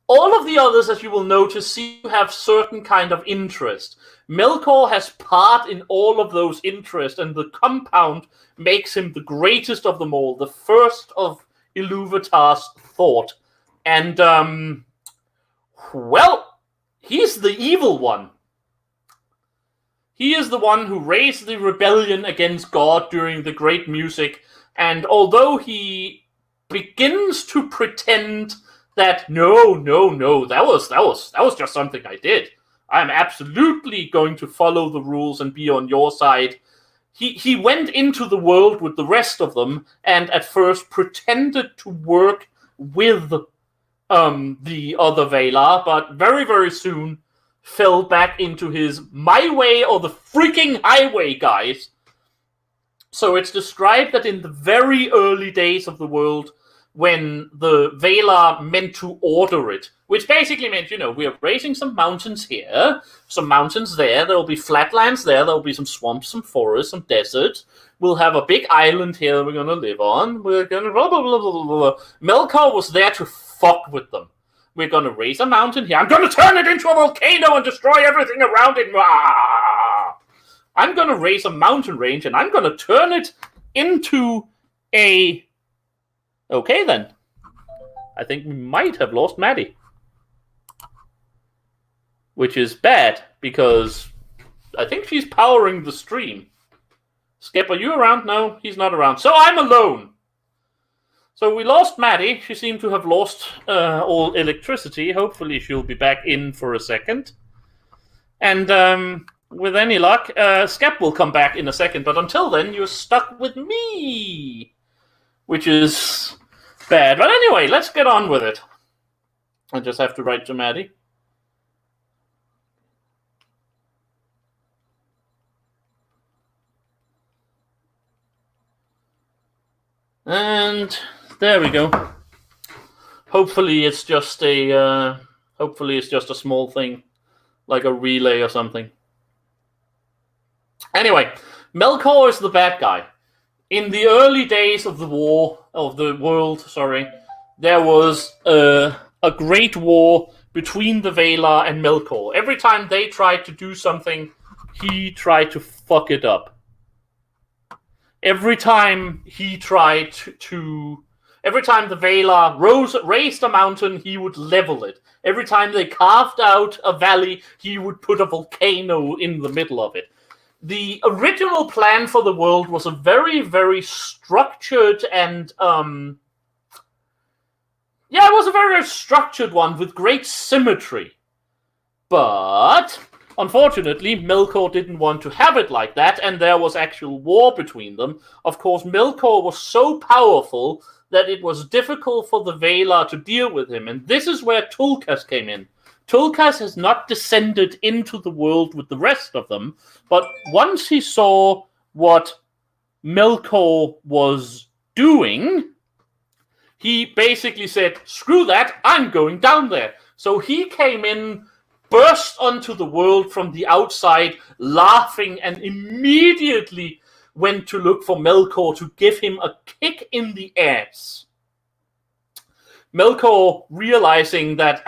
All of the others, as you will notice, seem to have certain kind of interest. Melkor has part in all of those interests, and the compound makes him the greatest of them all, the first of Ilúvatar's thought. And, he's the evil one. He is the one who raised the rebellion against God during the Great Music, and although he begins to pretend that no, that was just something I did. I'm absolutely going to follow the rules and be on your side. He went into the world with the rest of them, and at first pretended to work with the other Valar, but very, very soon fell back into his my way or the freaking highway, guys. So it's described that in the very early days of the world, when the Valar meant to order it, which basically meant, we are raising some mountains here, some mountains there, there'll be flatlands there'll be some swamps, some forests, some deserts, we'll have a big island here we're going to live on, we're going to blah, blah, blah, blah, blah. Melkor was there to fuck with them. We're going to raise a mountain here. I'm going to turn it into a volcano and destroy everything around it. I'm going to raise a mountain range, and I'm going to turn it into a... Okay, then. I think we might have lost Maddie. Which is bad, because I think she's powering the stream. Skep, are you around? No, he's not around. So I'm alone. So we lost Maddie. She seemed to have lost all electricity. Hopefully she'll be back in for a second. And with any luck, Skep will come back in a second. But until then, you're stuck with me. Which is bad. But anyway, let's get on with it. I just have to write to Maddie. And there we go. Hopefully it's just a small thing, like a relay or something. Anyway, Melkor is the bad guy. In the early days of the world, there was a great war between the Valar and Melkor. Every time they tried to do something, he tried to fuck it up. Every time the Valar raised a mountain, he would level it. Every time they carved out a valley, he would put a volcano in the middle of it. The original plan for the world was a very, very structured and it was a very structured one with great symmetry. But unfortunately, Melkor didn't want to have it like that, and there was actual war between them. Of course, Melkor was so powerful that it was difficult for the Valar to deal with him, and this is where Tulkas came in. Tulkas has not descended into the world with the rest of them, but once he saw what Melkor was doing, he basically said, screw that, I'm going down there. So he came in, burst onto the world from the outside, laughing, and immediately went to look for Melkor to give him a kick in the ass. Melkor, realizing that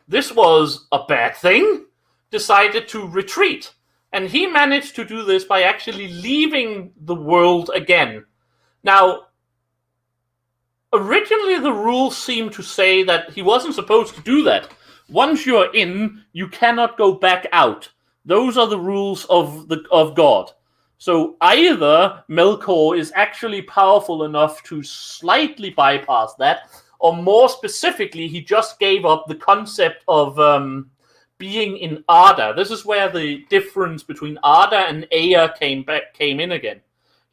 this was a bad thing, decided to retreat. And he managed to do this by actually leaving the world again. Now, originally the rules seemed to say that he wasn't supposed to do that. Once you're in, you cannot go back out. Those are the rules of God. So either Melkor is actually powerful enough to slightly bypass that, or more specifically, he just gave up the concept of being in Arda. This is where the difference between Arda and Ea came in again.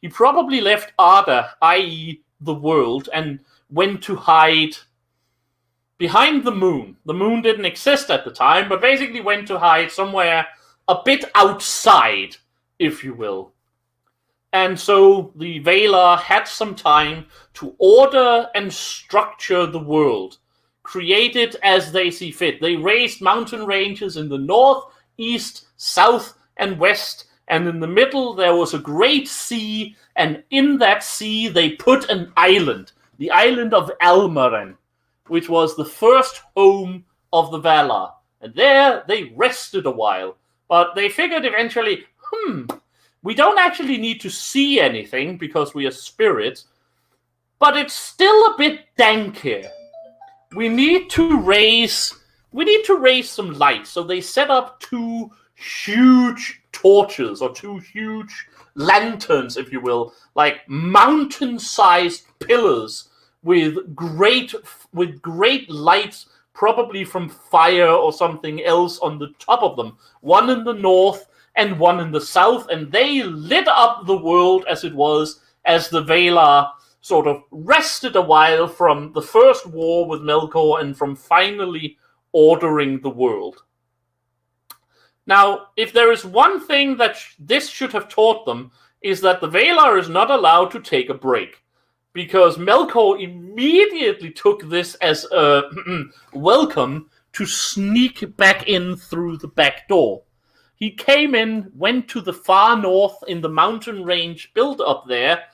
He probably left Arda, i.e. the world, and went to hide behind the moon. The moon didn't exist at the time, but basically went to hide somewhere a bit outside, if you will. And so the Valar had some time to order and structure the world, create it as they see fit. They raised mountain ranges in the north, east, south, and west, and in the middle there was a great sea, and in that sea they put an island, the island of Almaren, which was the first home of the Valar. And there they rested a while, but they figured eventually, we don't actually need to see anything because we are spirits, but it's still a bit dank here. We need to raise some light. So they set up two huge torches, or two huge lanterns, if you will, like mountain-sized pillars with great lights, probably from fire or something else on the top of them. One in the north and one in the south, and they lit up the world as it was, as the Valar sort of rested a while from the first war with Melkor and from finally ordering the world. Now, if there is one thing that this should have taught them, is that the Valar is not allowed to take a break, because Melkor immediately took this as a welcome to sneak back in through the back door. He came in, went to the far north in the mountain range built up there.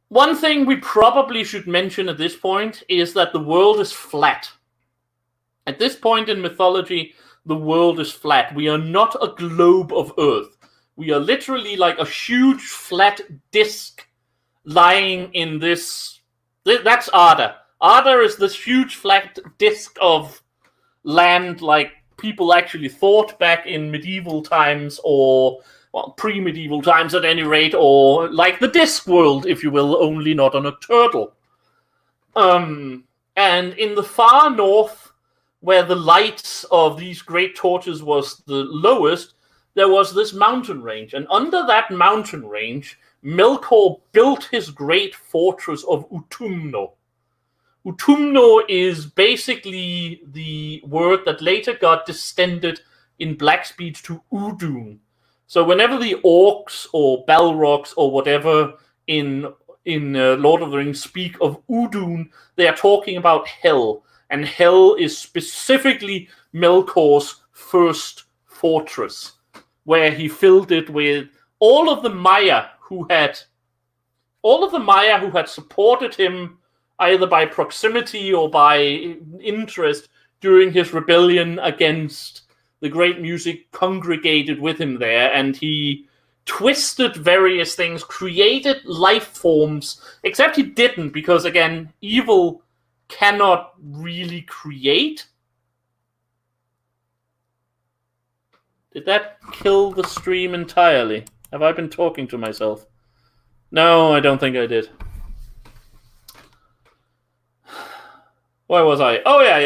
One thing we probably should mention at this point is that the world is flat. At this point in mythology, the world is flat. We are not a globe of Earth. We are literally like a huge flat disc lying in this. That's Arda. Arda is this huge flat disc of land, like people actually thought back in medieval times, or pre-medieval times at any rate, or like the disc world, if you will, only not on a turtle. And in the far north, where the lights of these great torches was the lowest, there was this mountain range. And under that mountain range, Melkor built his great fortress of Utumno. Utumno is basically the word that later got distended in Black speech to Udun. So whenever the orcs or Balrogs or whatever in Lord of the Rings speak of Udun, they are talking about hell. And hell is specifically Melkor's first fortress, where he filled it with all of the Maya who had supported him either by proximity or by interest during his rebellion against the great music, congregated with him there, and he twisted various things, created life forms, except he didn't, because again, evil cannot really create. Did that kill the stream entirely? Have I been talking to myself? No, I don't think I did. Where was I? Oh yeah.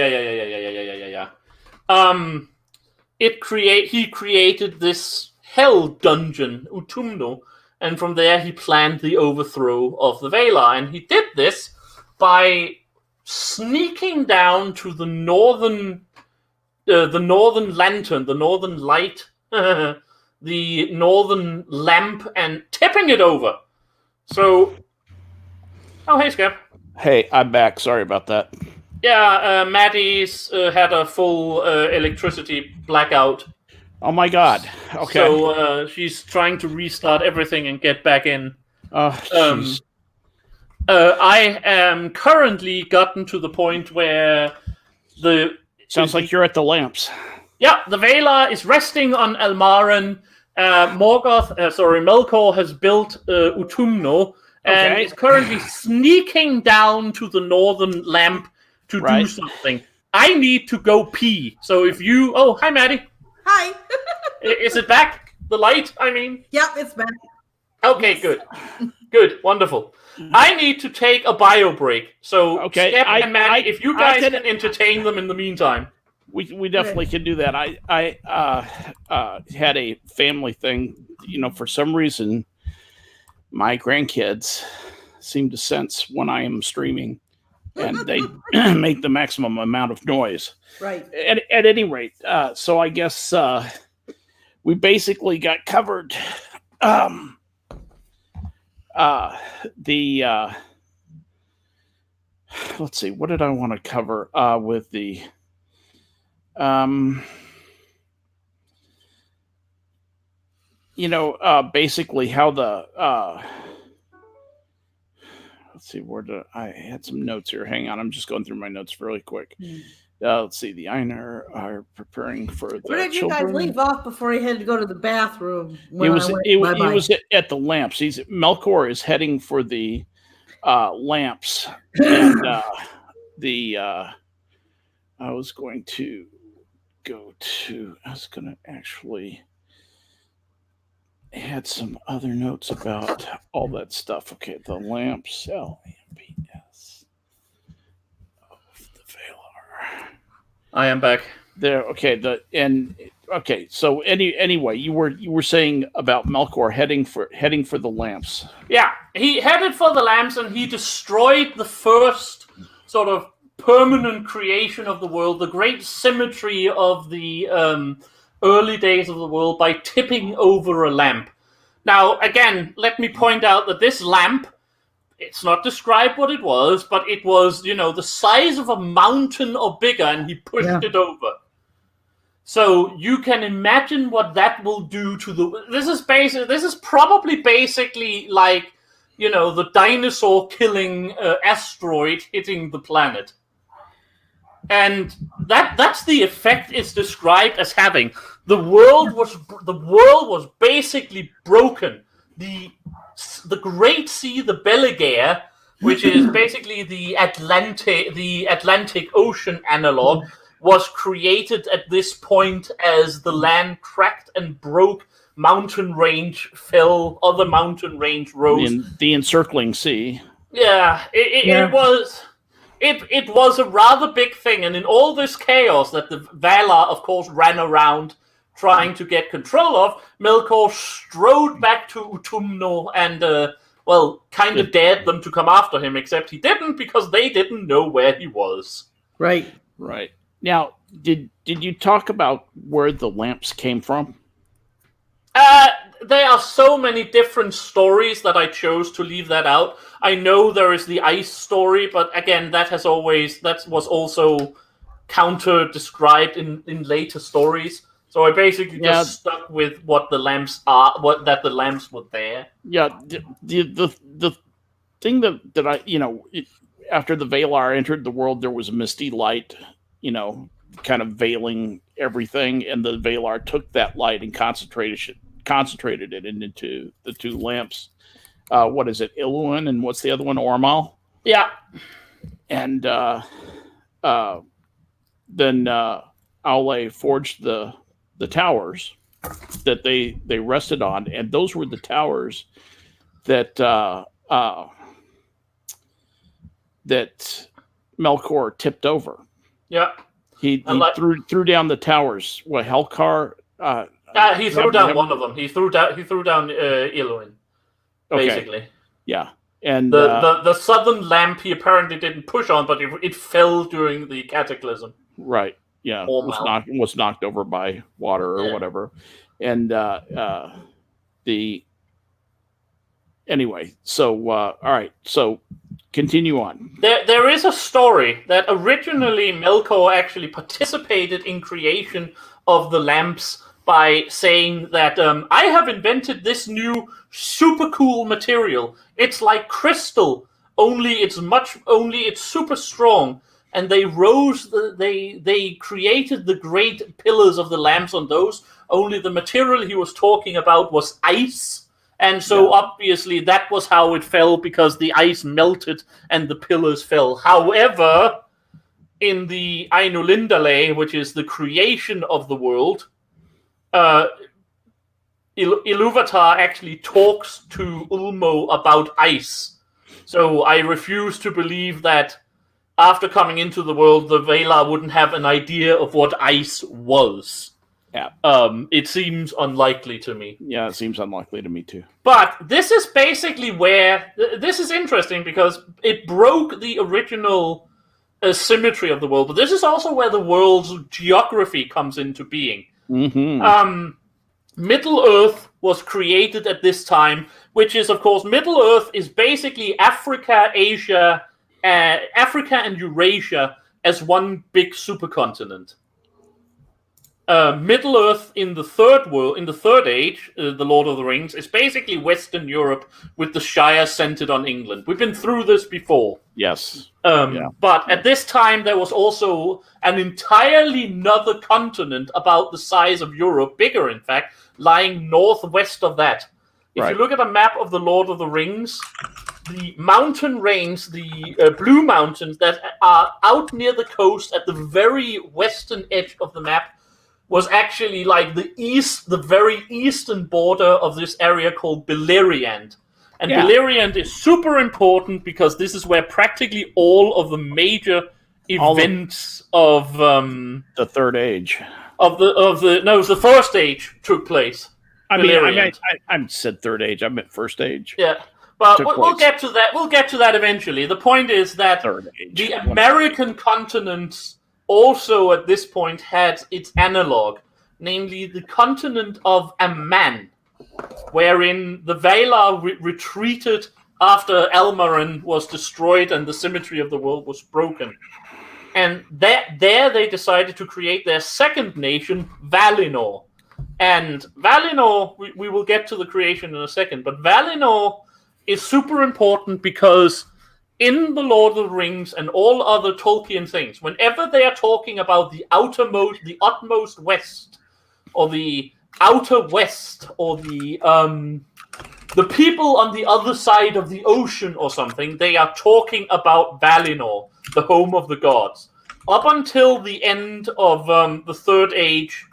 He created this hell dungeon, Utumno, and from there he planned the overthrow of the Valar, and he did this by sneaking down to the northern lantern, the northern light, the northern lamp, and tipping it over. So, oh hey Skep. Hey, I'm back. Sorry about that. Yeah, Maddie's had a full electricity blackout. Oh my god. Okay. So she's trying to restart everything and get back in. Jeez. I am currently gotten to the point where Sounds like you're at the lamps. Yeah, the Valar is resting on Elmarin. Melkor has built Utumno and is currently sneaking down to the northern lamp to do something. I need to go pee. So if you... Oh, hi, Maddie. Hi. Is it back? The light, I mean? Yep, it's back. Okay, good. Good, wonderful. I need to take a bio break. So, Skep and Maddie, if you guys can entertain them in the meantime. We definitely can do that. I had a family thing. You know, for some reason, my grandkids seem to sense when I am streaming, and they make the maximum amount of noise. Right. At any rate, so I guess we basically got covered. Let's see, what did I want to cover with the basically how the let's see, I had some notes here. Hang on, I'm just going through my notes really quick. Let's see, the Einar are preparing for the Where did you children. guys leave off before he had to go to the bathroom? He was at the lamps. Melkor is heading for the lamps, and I was going to actually add some other notes about all that stuff. Okay, the lamps, LMPS of the Valar. I am back. There. Okay. So anyway, you were saying about Melkor heading for the lamps. Yeah, he headed for the lamps, and he destroyed the first sort of permanent creation of the world, the great symmetry of the early days of the world, by tipping over a lamp. Now, again, let me point out that this lamp, it's not described what it was, but it was, the size of a mountain or bigger, and he pushed it over. So you can imagine what that will do to the... This is probably basically like, the dinosaur killing asteroid hitting the planet. And that's the effect it's described as having. The world was basically broken. The Great Sea, the Beligare, which is basically the Atlantic Ocean analog, was created at this point as the land cracked and broke. Mountain range fell, other mountain range rose. The encircling sea. Yeah, it was. It was a rather big thing, and in all this chaos that the Valar, of course, ran around trying to get control of, Melkor strode back to Utumno and kind of dared them to come after him, except he didn't because they didn't know where he was. Right. Right. Now, did you talk about where the lamps came from? There are so many different stories that I chose to leave that out. I know there is the ice story, but again, that was also counter-described in later stories. So I basically just stuck with what the lamps are, that the lamps were there. Yeah, the thing that I, after the Valar entered the world, there was a misty light, kind of veiling everything, and the Valar took that light and concentrated it into the two lamps. What is it, Iluin, and what's the other one, Ormal? Yeah. And then Aule forged the towers that they rested on, and those were the towers that that Melkor tipped over. Yeah. He threw down the towers. What, Helkar? He threw down one of them. He threw down Iluin, basically. Okay. Yeah. And the southern lamp he apparently didn't push on, but it fell during the cataclysm. Right. Yeah. Was knocked over by water or whatever. And anyway, so all right. So continue on. There is a story that originally Melkor actually participated in creation of the lamps by saying that I have invented this new super cool material. It's like crystal, only it's super strong. And they they created the great pillars of the lamps on those. Only the material he was talking about was ice. And so obviously that was how it fell, because the ice melted and the pillars fell. However, in the Ainulindale, which is the creation of the world, Ilúvatar actually talks to Ulmo about ice. So I refuse to believe that after coming into the world, the Valar wouldn't have an idea of what ice was. Yeah. It seems unlikely to me. Yeah, it seems unlikely to me too. But this is basically where... This is interesting because it broke the original symmetry of the world, but this is also where the world's geography comes into being. Mm-hmm. Middle-earth was created at this time, which is, of course, Middle-earth is basically Africa, Asia, Africa and Eurasia as one big supercontinent. Middle-earth in the third age, the Lord of the Rings, is basically Western Europe with the Shire centered on England. We've been through this before. Yes. But at this time, there was also an entirely another continent about the size of Europe, bigger in fact, lying northwest of that. If you look at a map of the Lord of the Rings, the mountain range, the Blue Mountains that are out near the coast at the very western edge of the map, was actually like the very eastern border of this area called Beleriand. And Beleriand is super important because this is where practically all of the major events of the Third Age of the First Age took place. I said Third Age. I meant First Age. Yeah, but we'll get to that. We'll get to that eventually. The point is that the American continent also at this point had its analog, namely the continent of Amman, wherein the Valar retreated after Elmarin was destroyed and the symmetry of the world was broken. And there they decided to create their second nation, Valinor. And Valinor, we will get to the creation in a second, but Valinor is super important because in The Lord of the Rings and all other Tolkien things, whenever they are talking about the utmost west, or the outer west, or the people on the other side of the ocean or something, they are talking about Valinor, the home of the gods. Up until the end of the Third Age,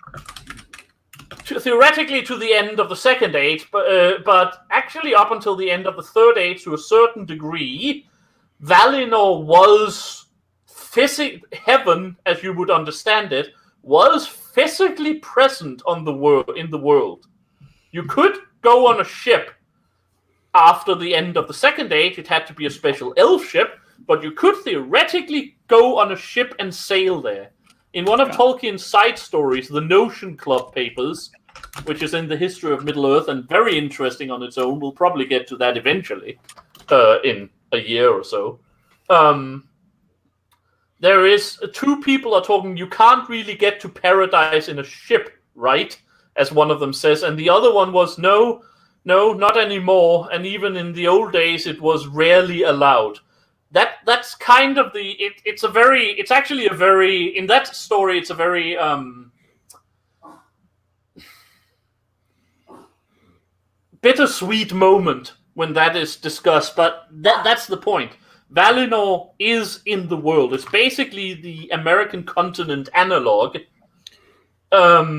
theoretically to the end of the Second Age, but actually up until the end of the Third Age to a certain degree, Valinor was heaven, as you would understand it, was physically present in the world. You could go on a ship after the end of the Second Age, it had to be a special elf ship, but you could theoretically go on a ship and sail there. In one of Tolkien's side stories, the Notion Club papers, which is in the history of Middle-earth and very interesting on its own, we'll probably get to that eventually, in a year or so. There is two people are talking, you can't really get to paradise in a ship, right? As one of them says, and the other one was, no, not anymore, and even in the old days it was rarely allowed. That's kind of the it's actually a very in that story it's a very bittersweet moment when that is discussed, but that's the point. Valinor is in the world. It's basically the American continent analog. But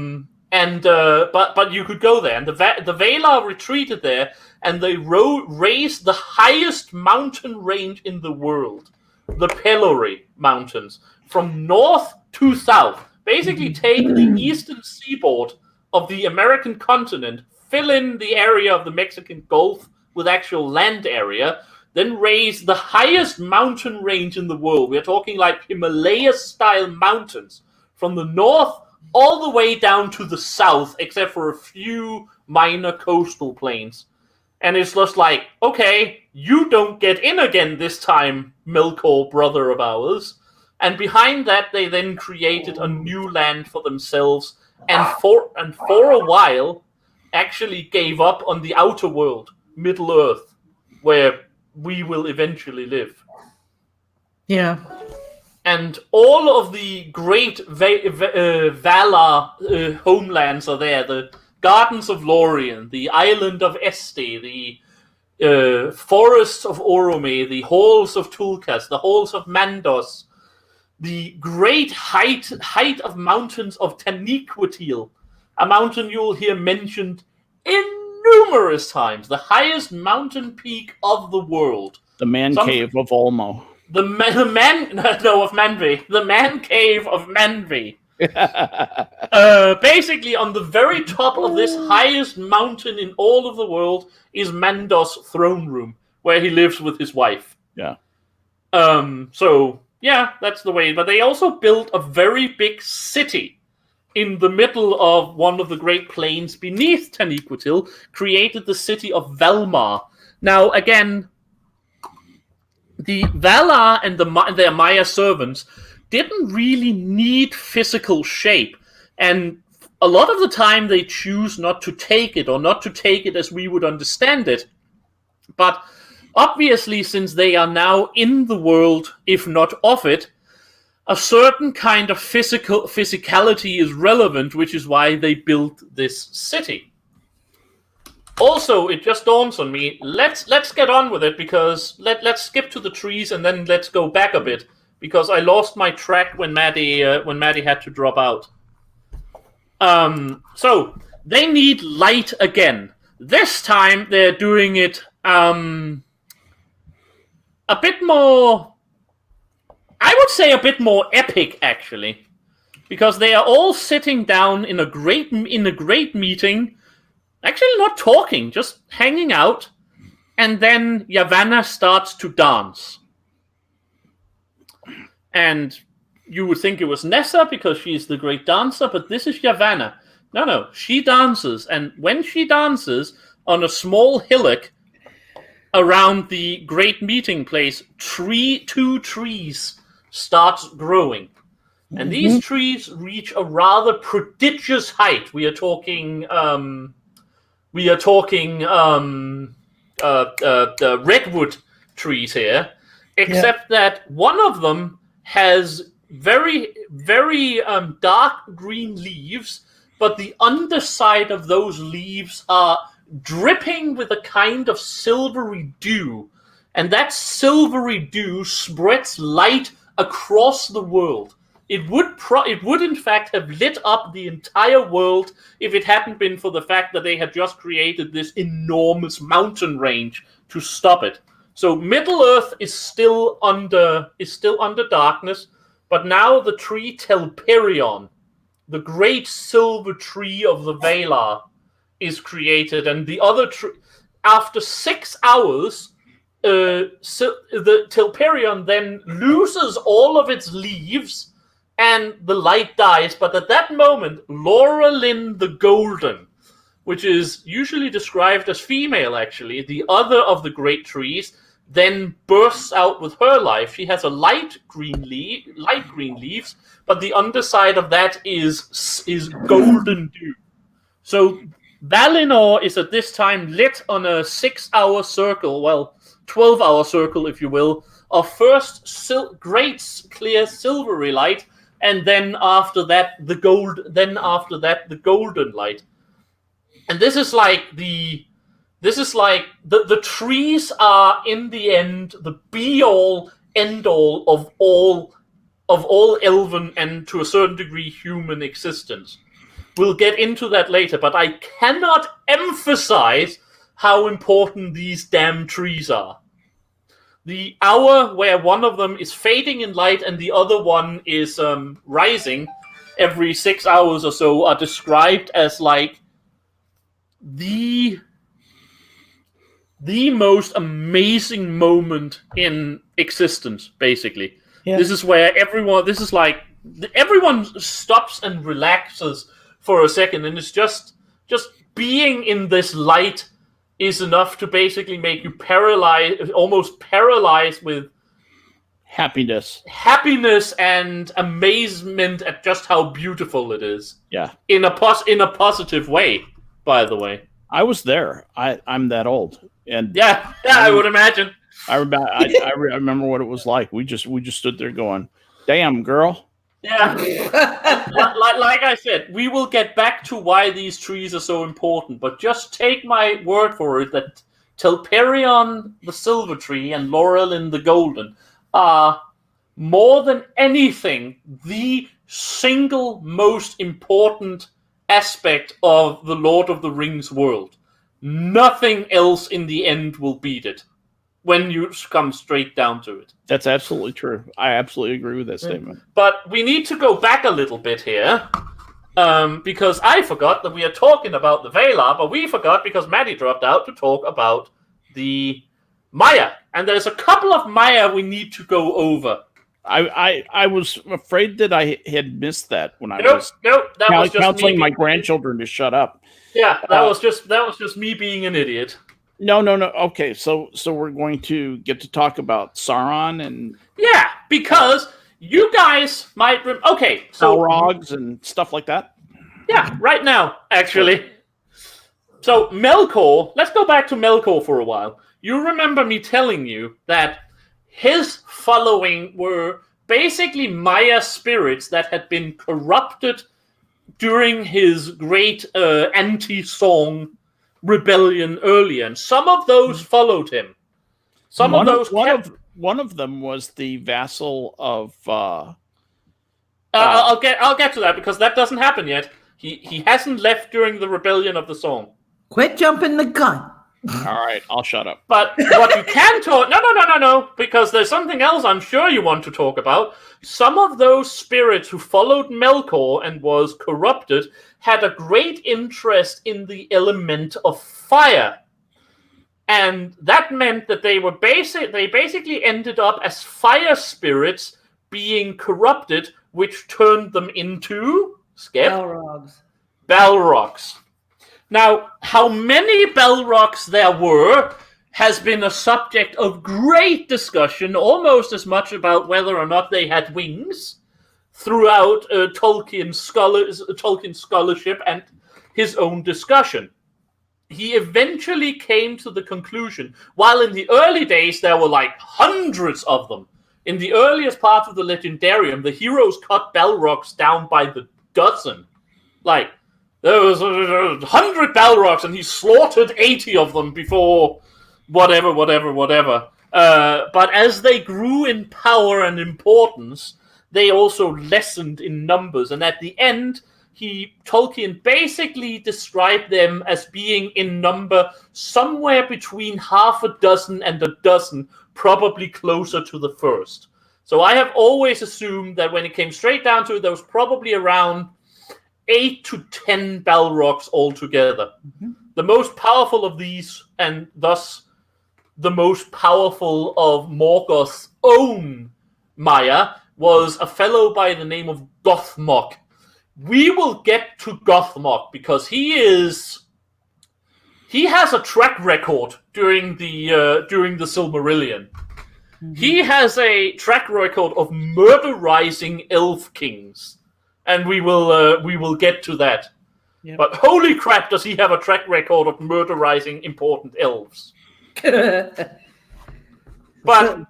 you could go there, and the Valar retreated there, and they raised the highest mountain range in the world, the Pelori Mountains, from north to south. Basically, take the eastern seaboard of the American continent, fill in the area of the Mexican Gulf with actual land area, then raise the highest mountain range in the world. We're talking like Himalaya-style mountains from the north all the way down to the south, except for a few minor coastal plains. And it's just like, okay, you don't get in again this time, Melkor, brother of ours. And behind that, they then created a new land for themselves, and for a while, actually gave up on the outer world, Middle-earth, where we will eventually live. Yeah. And all of the great Valar homelands are there. The Gardens of Lorien, the Island of Este, the Forests of Orome, the Halls of Tulkas, the Halls of Mandos, the great height of mountains of Taniquetil, a mountain you'll hear mentioned numerous times, the highest mountain peak of the world. The man cave of Ulmo. The man cave of Manvi. Basically, on the very top of this highest mountain in all of the world is Mandos' throne room, where he lives with his wife. Yeah. So, yeah, that's the way. But they also built a very big city in the middle of one of the Great Plains beneath Taniquetil, created the city of Valmar. Now, again, the Valar and their Maya servants didn't really need physical shape. And a lot of the time they choose not to take it, or not to take it as we would understand it. But obviously, since they are now in the world, if not of it, a certain kind of physicality is relevant, which is why they built this city. Also, it just dawns on me, let's get on with it, because let's skip to the trees and then let's go back a bit, because I lost my track when Maddie had to drop out. So they need light again. This time they're doing it a bit more, I would say a bit more epic, actually, because they are all sitting down in a great meeting, actually not talking, just hanging out, and then Yavanna starts to dance. And you would think it was Nessa because she's the great dancer, but this is Yavanna. No, she dances, and when she dances on a small hillock around the great meeting place, two trees starts growing. And these trees reach a rather prodigious height. We are talking the redwood trees here, except that one of them has very, very dark green leaves, but the underside of those leaves are dripping with a kind of silvery dew, and that silvery dew spreads light across the world. It would in fact have lit up the entire world if it hadn't been for the fact that they had just created this enormous mountain range to stop it. So Middle-earth is still under darkness, but now the tree Telperion, the great silver tree of the Valar, is created, and the other tree. after 6 hours, the Tilperion then loses all of its leaves and the light dies. But at that moment, Laura Lynn the Golden, which is usually described as female, actually, the other of the great trees, then bursts out with her life. She has a light green leaves, but the underside of that is golden dew. So Valinor is at this time lit on a 6-hour circle, 12-hour circle, if you will, of first great clear silvery light, and then after that the golden light. And this is like the trees are in the end the be all end all of all elven and to a certain degree human existence. We'll get into that later, but I cannot emphasize how important these damn trees are. The hour where one of them is fading in light and the other one is rising every 6 hours or so are described as like the most amazing moment in existence, basically. Yeah. This is where everyone stops and relaxes for a second, and it's just being in this light is enough to basically make you almost paralyzed with happiness and amazement at just how beautiful it is. Yeah, in a positive way. By the way, I was there. I'm that old, and yeah, I would imagine. I remember what it was like. We just stood there going, "Damn, girl." Yeah, like I said, we will get back to why these trees are so important, but just take my word for it that Tilperion the Silver Tree and Laurelin the Golden are more than anything the single most important aspect of the Lord of the Rings world. Nothing else in the end will beat it when you come straight down to it. That's absolutely true. I absolutely agree with that statement. But we need to go back a little bit here, because I forgot that we are talking about the Valar, but we forgot because Maddie dropped out to talk about the Maya. And there's a couple of Maya we need to go over. I was afraid that I had missed that when I was counseling my grandchildren to shut up. Yeah, that was just me being an idiot. No. Okay, so we're going to get to talk about Sauron and because you guys might Balrogs and stuff like that. Yeah, right now actually. So Melkor, let's go back to Melkor for a while. You remember me telling you that his following were basically Maya spirits that had been corrupted during his great anti-song rebellion earlier, and some of those followed him. One of them was the vassal of. I'll get to that because that doesn't happen yet. He hasn't left during the rebellion of the song. Quit jumping the gun. All right, I'll shut up. But what you can talk... No, because there's something else I'm sure you want to talk about. Some of those spirits who followed Melkor and was corrupted had a great interest in the element of fire. And that meant that they basically ended up as fire spirits being corrupted, which turned them into... Balrogs. Now, how many Balrogs there were has been a subject of great discussion, almost as much about whether or not they had wings, throughout Tolkien's scholarship and his own discussion. He eventually came to the conclusion, while in the early days there were like hundreds of them, in the earliest part of the Legendarium, the heroes cut Balrogs down by the dozen. Like, there was 100 Balrogs, and he slaughtered 80 of them before whatever. But as they grew in power and importance, they also lessened in numbers. And at the end, Tolkien basically described them as being in number somewhere between half a dozen and a dozen, probably closer to the first. So I have always assumed that when it came straight down to it, there was probably around 8 to 10 Balrogs altogether. Mm-hmm. The most powerful of these, and thus the most powerful of Morgoth's own Maya, was a fellow by the name of Gothmog. We will get to Gothmog because he has a track record during the Silmarillion. Mm-hmm. He has a track record of murderizing elf kings, and we will get to that. Yep. But holy crap, does he have a track record of murderizing important elves? But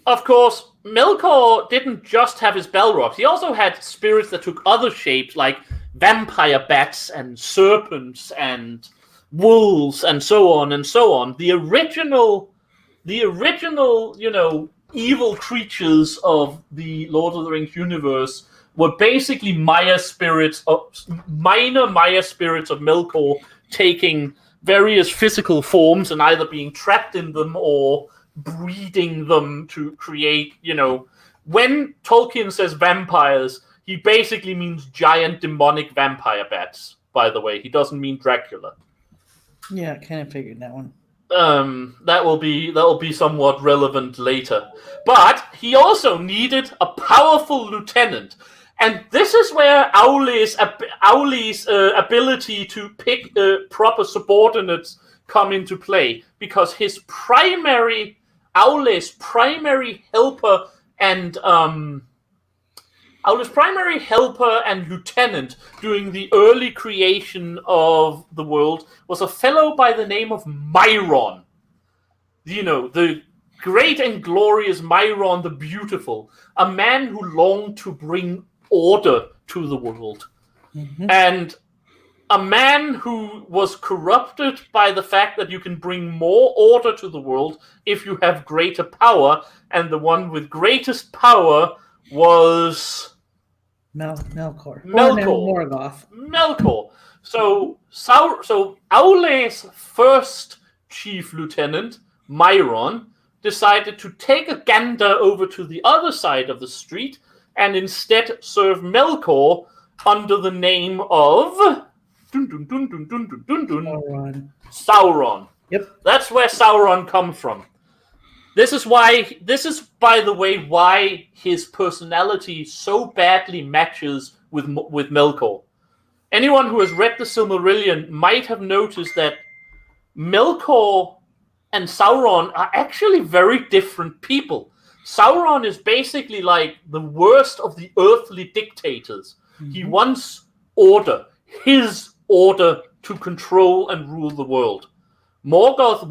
of course, Melkor didn't just have his Balrogs. He also had spirits that took other shapes, like vampire bats and serpents and wolves and so on and so on. The original, evil creatures of the Lord of the Rings universe were basically minor Maya spirits of Melkor taking various physical forms and either being trapped in them or breeding them to create, when Tolkien says vampires, he basically means giant demonic vampire bats, by the way. He doesn't mean Dracula. Yeah, I kind of figured that one. That will be somewhat relevant later. But he also needed a powerful lieutenant. And this is where Aule's ability to pick proper subordinates come into play, because Aule's primary helper and lieutenant during the early creation of the world was a fellow by the name of Myron. The great and glorious Myron the Beautiful, a man who longed to bring order to the world. Mm-hmm. And a man who was corrupted by the fact that you can bring more order to the world if you have greater power, and the one with greatest power was Melkor. Morgoth. Melkor. So Aule's first chief lieutenant, Myron, decided to take a gander over to the other side of the street and instead serve Melkor under the name of Sauron. Yep. That's where Sauron comes from. This is, by the way, why his personality so badly matches with Melkor. Anyone who has read the Silmarillion might have noticed that Melkor and Sauron are actually very different people. Sauron is basically like the worst of the earthly dictators. Mm-hmm. He wants order, his order to control and rule the world. Morgoth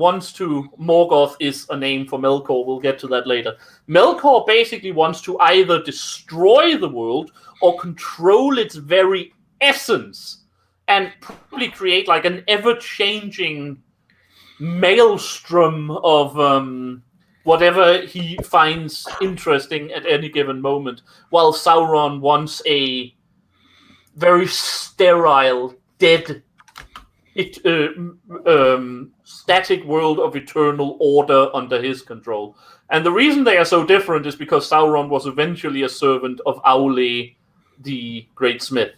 is a name for Melkor, we'll get to that later. Melkor basically wants to either destroy the world or control its very essence and probably create like an ever-changing maelstrom of whatever he finds interesting at any given moment, while Sauron wants a very sterile, dead, static world of eternal order under his control. And the reason they are so different is because Sauron was eventually a servant of Aule, the great smith.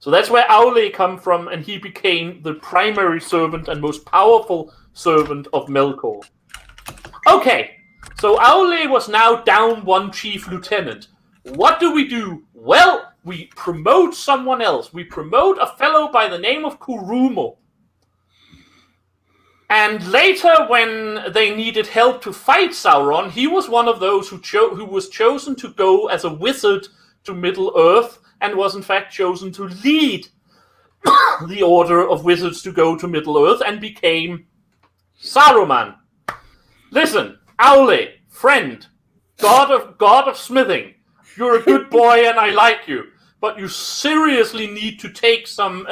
So that's where Aule come from, and he became the primary servant and most powerful servant of Melkor. Okay, so Aule was now down one chief lieutenant. What do? Well, we promote someone else. We promote a fellow by the name of Kurumo. And later, when they needed help to fight Sauron, he was one of those who was chosen to go as a wizard to Middle-earth, and was in fact chosen to lead the order of wizards to go to Middle-earth, and became Saruman. Listen, Aule, friend, god of smithing, you're a good boy and I like you, but you seriously need to take some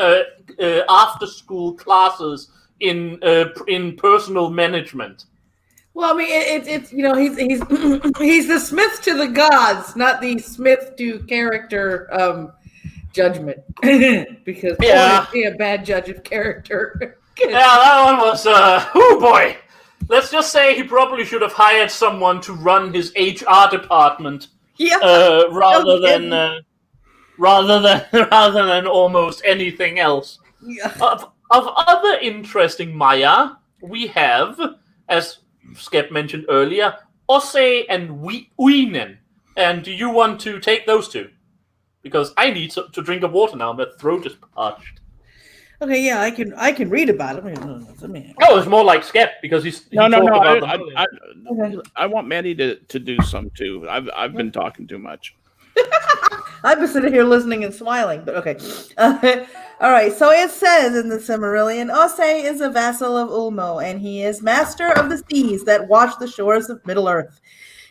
after-school classes in personal management. Well, I mean, it's he's the smith to the gods, not the smith to character judgment. Because boy, is he a bad judge of character. Yeah, that one was oh boy. Let's just say he probably should have hired someone to run his HR department, rather rather than almost anything else. Yeah. Of other interesting Maya, we have, as Skep mentioned earlier, Ose and Uinen. And do you want to take those two? Because I need to drink of water now. My throat is parched. Okay, yeah, I can read about it. Oh, it's more like Skep because he No. talked about them. I want Maddie to do some too. I've been talking too much. I've been sitting here listening and smiling, but okay. All right, so it says in the Silmarillion, Ose is a vassal of Ulmo, and he is master of the seas that watch the shores of Middle-earth.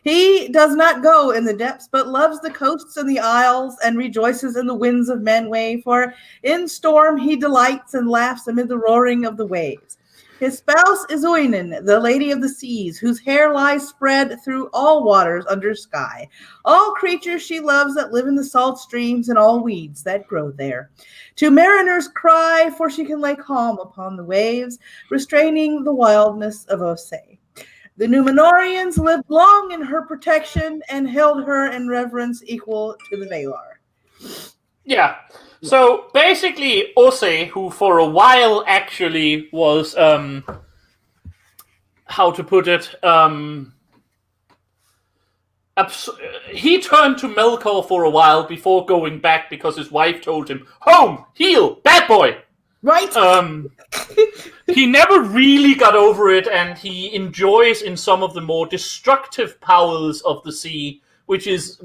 He does not go in the depths, but loves the coasts and the isles, and rejoices in the winds of Manwë, for in storm he delights and laughs amid the roaring of the waves. His spouse is Uinen, the lady of the seas, whose hair lies spread through all waters under sky, all creatures she loves that live in the salt streams, and all weeds that grow there. To mariners cry, for she can lay calm upon the waves, restraining the wildness of Ose. The Numenorians lived long in her protection and held her in reverence equal to the Valar. Yeah. So basically, Ose, who for a while actually was, how to put it, he turned to Melkor for a while before going back because his wife told him, "Home, heal, bad boy." Right? He never really got over it, and he enjoys in some of the more destructive powers of the sea, which is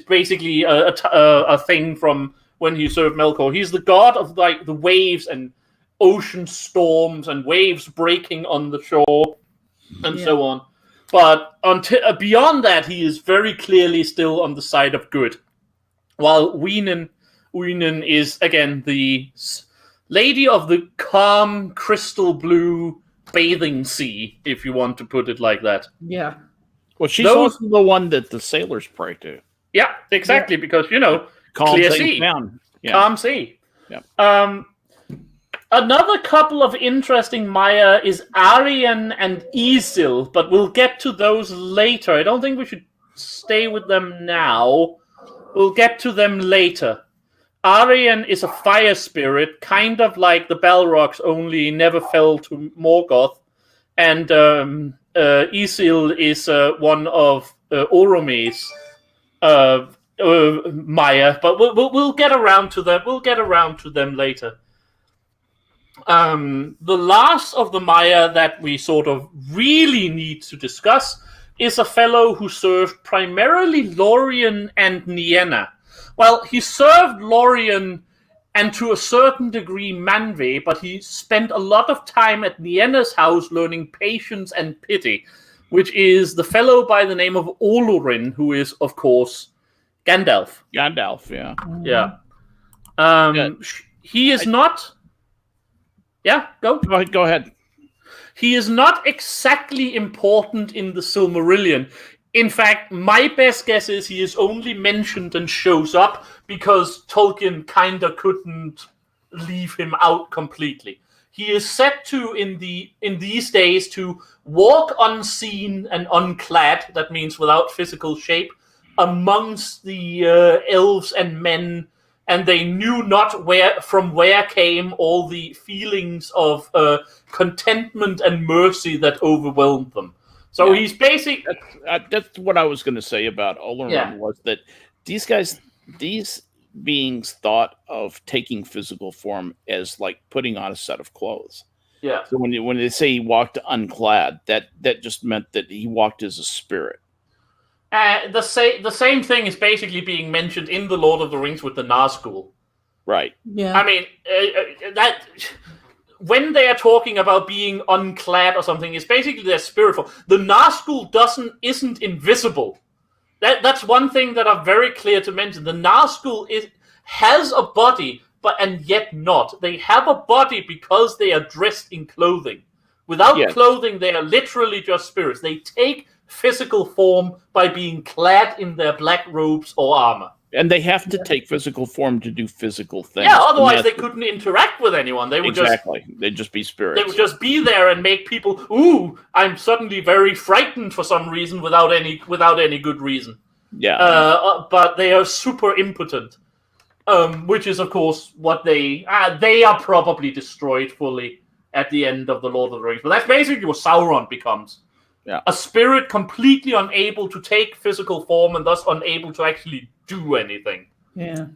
basically a thing from when he served Melkor. He's the god of like the waves and ocean storms and waves breaking on the shore and so on. But beyond that, he is very clearly still on the side of good. While Uinen is again the lady of the calm crystal blue bathing sea, if you want to put it like that. Yeah. Well, she's also the one that the sailors pray to. Yeah, exactly, because Calm clear things sea. down. Yeah. Calm sea. Yeah. Another couple of interesting Maya is Aryan and Isil, but we'll get to those later. I don't think we should stay with them now. We'll get to them later. Aryan is a fire spirit, kind of like the Balrogs, only never fell to Morgoth. And Isil is one of Orome's Maya, but we'll get around to them. We'll get around to them later. The last of the Maya that we sort of really need to discuss is a fellow who served primarily Lorien and Nienna. Well, he served Lorien and to a certain degree Manwë, but he spent a lot of time at Nienna's house learning patience and pity, which is the fellow by the name of Olorin, who is, of course, Gandalf. Gandalf, yeah. Yeah. He is not... Yeah, go. Go ahead. He is not exactly important in the Silmarillion. In fact, my best guess is he is only mentioned and shows up because Tolkien kinda couldn't leave him out completely. He is set to, in these days, to walk unseen and unclad, that means without physical shape, amongst the elves and men, and they knew not from where came all the feelings of contentment and mercy that overwhelmed them. So he's basically... That's what I was going to say about Olorin, was that these beings thought of taking physical form as like putting on a set of clothes. Yeah. So when they say he walked unclad, that just meant that he walked as a spirit. The same thing is basically being mentioned in the Lord of the Rings with the Nazgul. Right. Yeah. I mean, that when they are talking about being unclad or something, it's basically their spirit form. The Nazgul isn't invisible. That's one thing that are very clear to mention. The Nazgul has a body, and yet not. They have a body because they are dressed in clothing. Without clothing, they are literally just spirits. They take physical form by being clad in their black robes or armor. And they have to take physical form to do physical things. Yeah, otherwise they couldn't interact with anyone. They would they'd just be spirits. They would just be there and make people, ooh, I'm suddenly very frightened for some reason without any good reason. Yeah. But they are super impotent. which is of course what they are probably destroyed fully at the end of the Lord of the Rings. But that's basically what Sauron becomes. Yeah. A spirit completely unable to take physical form and thus unable to actually do anything. Yeah.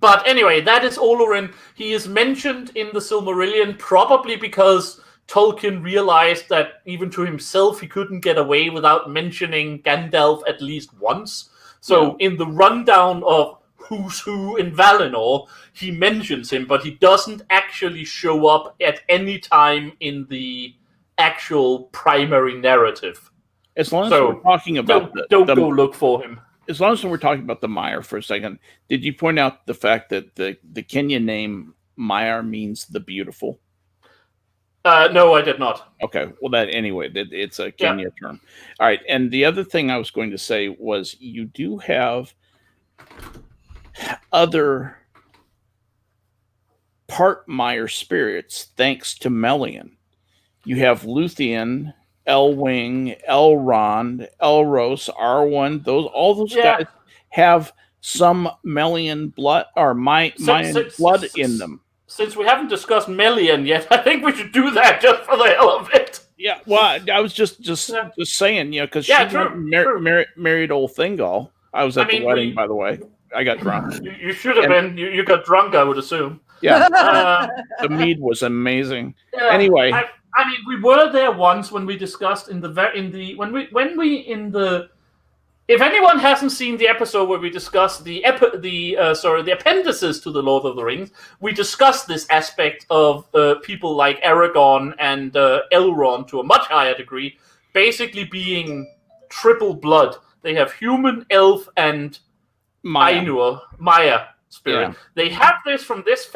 But anyway, that is Olorin. He is mentioned in the Silmarillion probably because Tolkien realized that even to himself he couldn't get away without mentioning Gandalf at least once. So in the rundown of Who's Who in Valinor, he mentions him, but he doesn't actually show up at any time in the actual primary narrative. As long as we're talking about don't go look for him. As long as we're talking about the Maiar for a second, did you point out the fact that the Kenyan name Maiar means the beautiful? No, I did not. Okay, well, it's a Kenya term. All right, and the other thing I was going to say was you do have other part Maiar spirits thanks to Melian. You have Luthien, Elwing, Elrond, Elros, Arwen. All those guys have some Melian blood or Mayan blood in them. Since we haven't discussed Melian yet, I think we should do that just for the hell of it. Yeah, well, I was just saying, because she married old Thingol. I was at the wedding, by the way. I got drunk. You should have been. You got drunk, I would assume. Yeah, the mead was amazing. Yeah, anyway, we were there once when we discussed If anyone hasn't seen the episode where we discussed the appendices to the Lord of the Rings, we discussed this aspect of people like Aragorn and Elrond to a much higher degree, basically being triple blood. They have human, elf, and Maya spirit. Yeah. They have this from this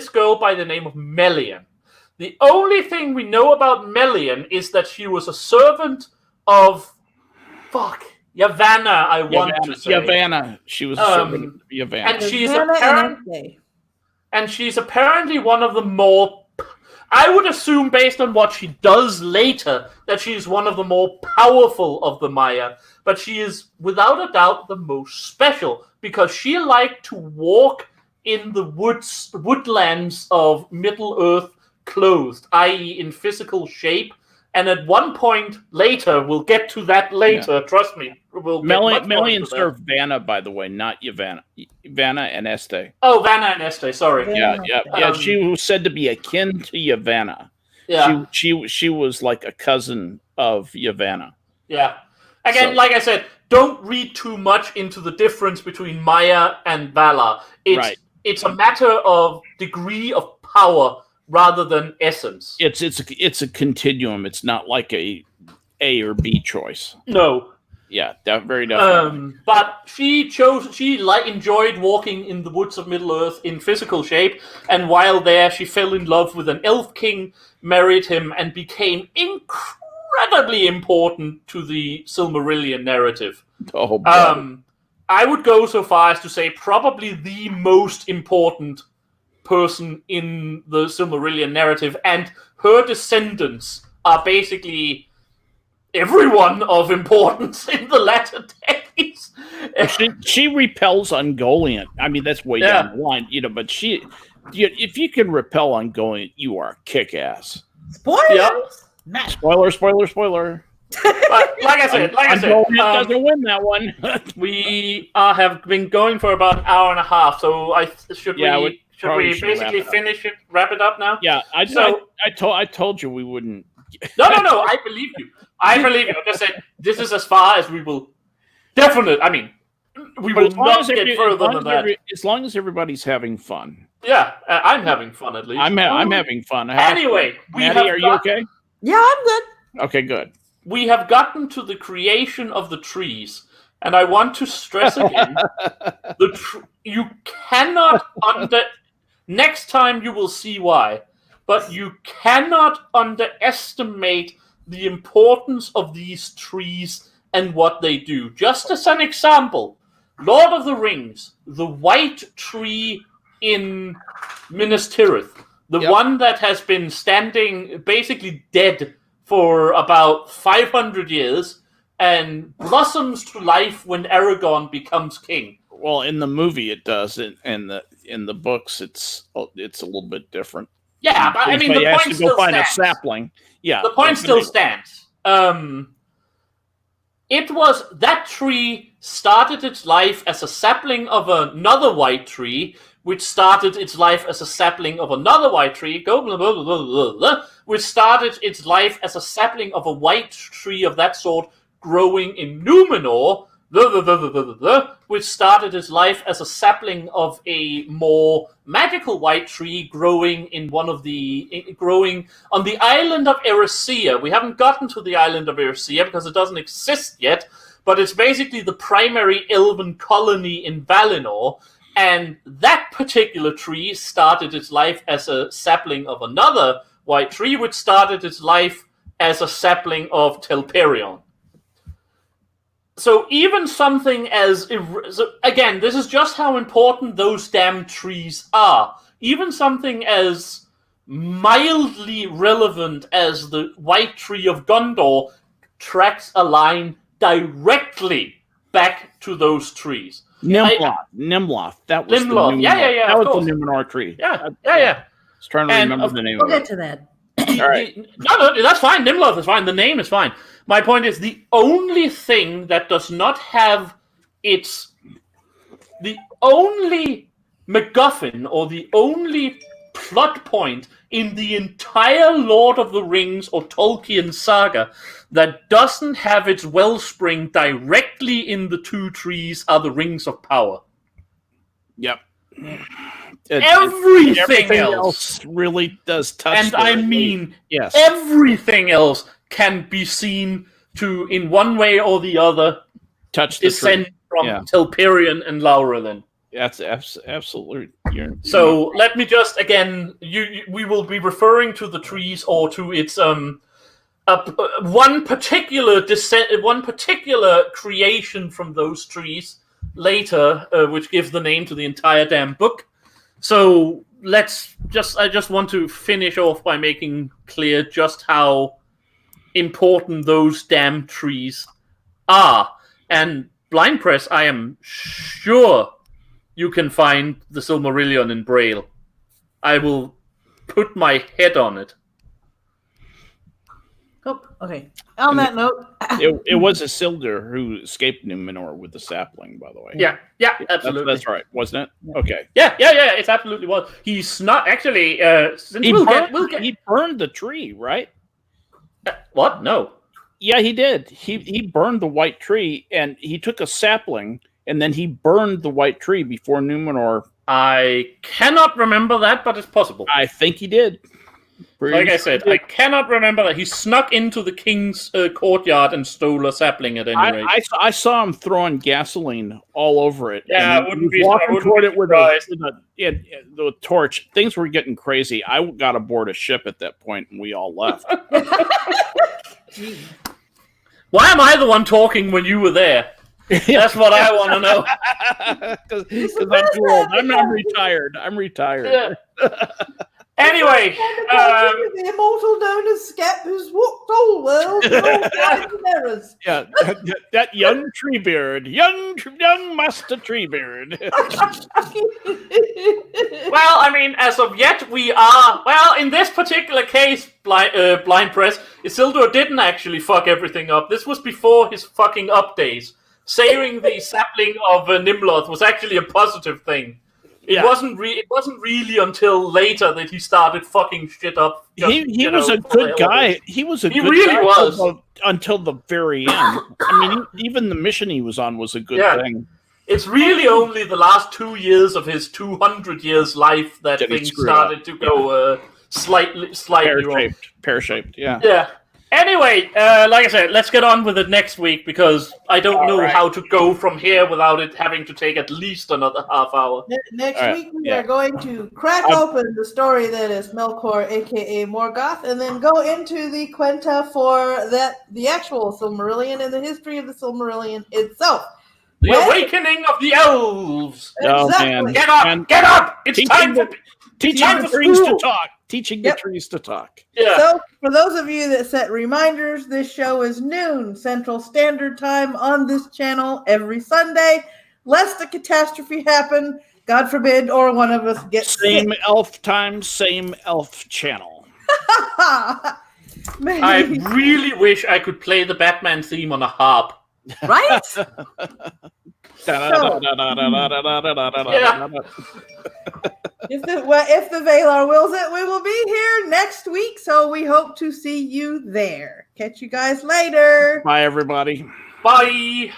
girl by the name of Melian. The only thing we know about Melian is that she was a servant of Yavanna, I want to say. Yavanna. She was a servant of Yavanna. And she's apparently one of the more... I would assume, based on what she does later, that she's one of the more powerful of the Maya. But she is, without a doubt, the most special, because she liked to walk in the woodlands of Middle-earth clothed, i.e. in physical shape. And at one point later, we'll get to that later, trust me. Melian served Vanna, by the way, not Yavanna. Vanna and Este. Oh, Vanna and Este, sorry. Yeah. She was said to be akin to Yavanna. Yeah. She was like a cousin of Yavanna. Yeah. Again, like I said, don't read too much into the difference between Maya and Vala. It's a matter of degree of power rather than essence. It's a continuum. It's not like a or B choice. No. Yeah, very definitely. But she enjoyed walking in the woods of Middle-earth in physical shape, and while there she fell in love with an elf king, married him, and became incredibly important to the Silmarillion narrative. Oh, boy. I would go so far as to say probably the most important person in the Silmarillion narrative, and her descendants are basically everyone of importance in the latter days. She repels Ungoliant. I mean, that's way down the line, but if you can repel Ungoliant, you are kick-ass. Spoilers! Yep. Spoiler. Like I said, doesn't win that one. We have been going for about an hour and a half, so should we basically wrap it up now? Yeah, I told you we wouldn't. No, I believe you. I just said this is as far as we will. We will not get further than that. As long as everybody's having fun. Yeah, I'm having fun at least. I'm having fun. Anyway, Maddie, are you okay? Yeah, I'm good. Okay, good. We have gotten to the creation of the trees, and I want to stress again: you cannot Next time you will see why, but you cannot underestimate the importance of these trees and what they do. Just as an example, Lord of the Rings, the white tree in Minas Tirith, the one that has been standing basically dead for about 500 years, and blossoms to life when Aragorn becomes king. Well, in the movie it does. In the books, it's a little bit different. Yeah, but I mean, the point still find stands. a sapling. Yeah, The point still stands. It was that tree started its life as a sapling of another white tree, which started its life as a sapling of another white tree, which started its life as a sapling of a white tree of that sort growing in Númenor, which started its life as a sapling of a more magical white tree growing growing on the island of Erisea. We haven't gotten to the island of Erisea because it doesn't exist yet, but it's basically the primary elven colony in Valinor. And that particular tree started its life as a sapling of another white tree, which started its life as a sapling of Telperion. So even something as... Again, this is just how important those damn trees are. Even something as mildly relevant as the white tree of Gondor tracks a line directly back to those trees. Nimloth. That was Nimloth. Yeah. That was the Númenor tree. Yeah. I was trying to remember the name We'll of it. get to that. All right. No, that's fine. Nimloth is fine. The name is fine. My point is the only thing that does not have the only MacGuffin or the only plot point in the entire Lord of the Rings or Tolkien saga that doesn't have its wellspring directly in the two trees are the Rings of Power. Yep. Everything else really does touch. And I mean, yes, everything else can be seen to, in one way or the other, touch the descend tree. from Telperion and Laurelin. That's absolutely. So let me just again. We will be referring to the trees or to its one particular creation from those trees later, which gives the name to the entire damn book. So I just want to finish off by making clear just how important those damn trees are. And Blind Press, I am sure you can find the Silmarillion in Braille. I will put my head on it. Oh, okay. On that note, it was Isildur who escaped Númenor with the sapling, by the way. Yeah, absolutely. That's right, wasn't it? Okay. Yeah, it absolutely was. He's not actually. He burned the tree, right? What? No. Yeah, he did. He burned the white tree, and he took a sapling, and then he burned the white tree before Númenor. I cannot remember that, but it's possible. I think he did. Like I said, I cannot remember that. He snuck into the king's courtyard and stole a sapling at any rate. I saw him throwing gasoline all over it. Yeah, I wouldn't be walking toward it with the torch. Things were getting crazy. I got aboard a ship at that point, and we all left. Why am I the one talking when you were there? That's what I want to know. Because I'm too old. I'm retired. Yeah. Anyway, the immortal known as Skep, who's walked all worlds, all errors. Yeah, that young Treebeard, young Master Treebeard. Well, I mean, as of yet, we are. Well, in this particular case, Blind Press, Isildur didn't actually fuck everything up. This was before his fucking up days. Saving the sapling of Nimloth was actually a positive thing. It wasn't really until later that he started fucking shit up. He was a good guy. He was a good really guy was. until the very end. I mean, even the mission he was on was a good thing. It's really only the last 2 years of his 200 years life that things started to go slightly wrong. Pear-shaped, yeah. Yeah. Anyway, like I said, let's get on with it next week because I don't know how to go from here without it having to take at least another half hour. Next week we are going to crack open the story that is Melkor, aka Morgoth, and then go into the Quenta for the actual Silmarillion and the history of the Silmarillion itself. The Well- awakening of the elves. Oh, Exactly. man. Get up! And Get up! It's teaching time for teaching time the for trees to school. talk. Teaching Yep. the trees to talk. Yeah. So, for those of you that set reminders, this show is noon Central Standard Time on this channel every Sunday. Lest a catastrophe happen, God forbid, or one of us gets Same sick. elf time, same elf channel. Man, I really wish I could play the Batman theme on a harp. right? If the Valar wills it, we will be here next week. So we hope to see you there. Catch you guys later. Bye, everybody. Bye.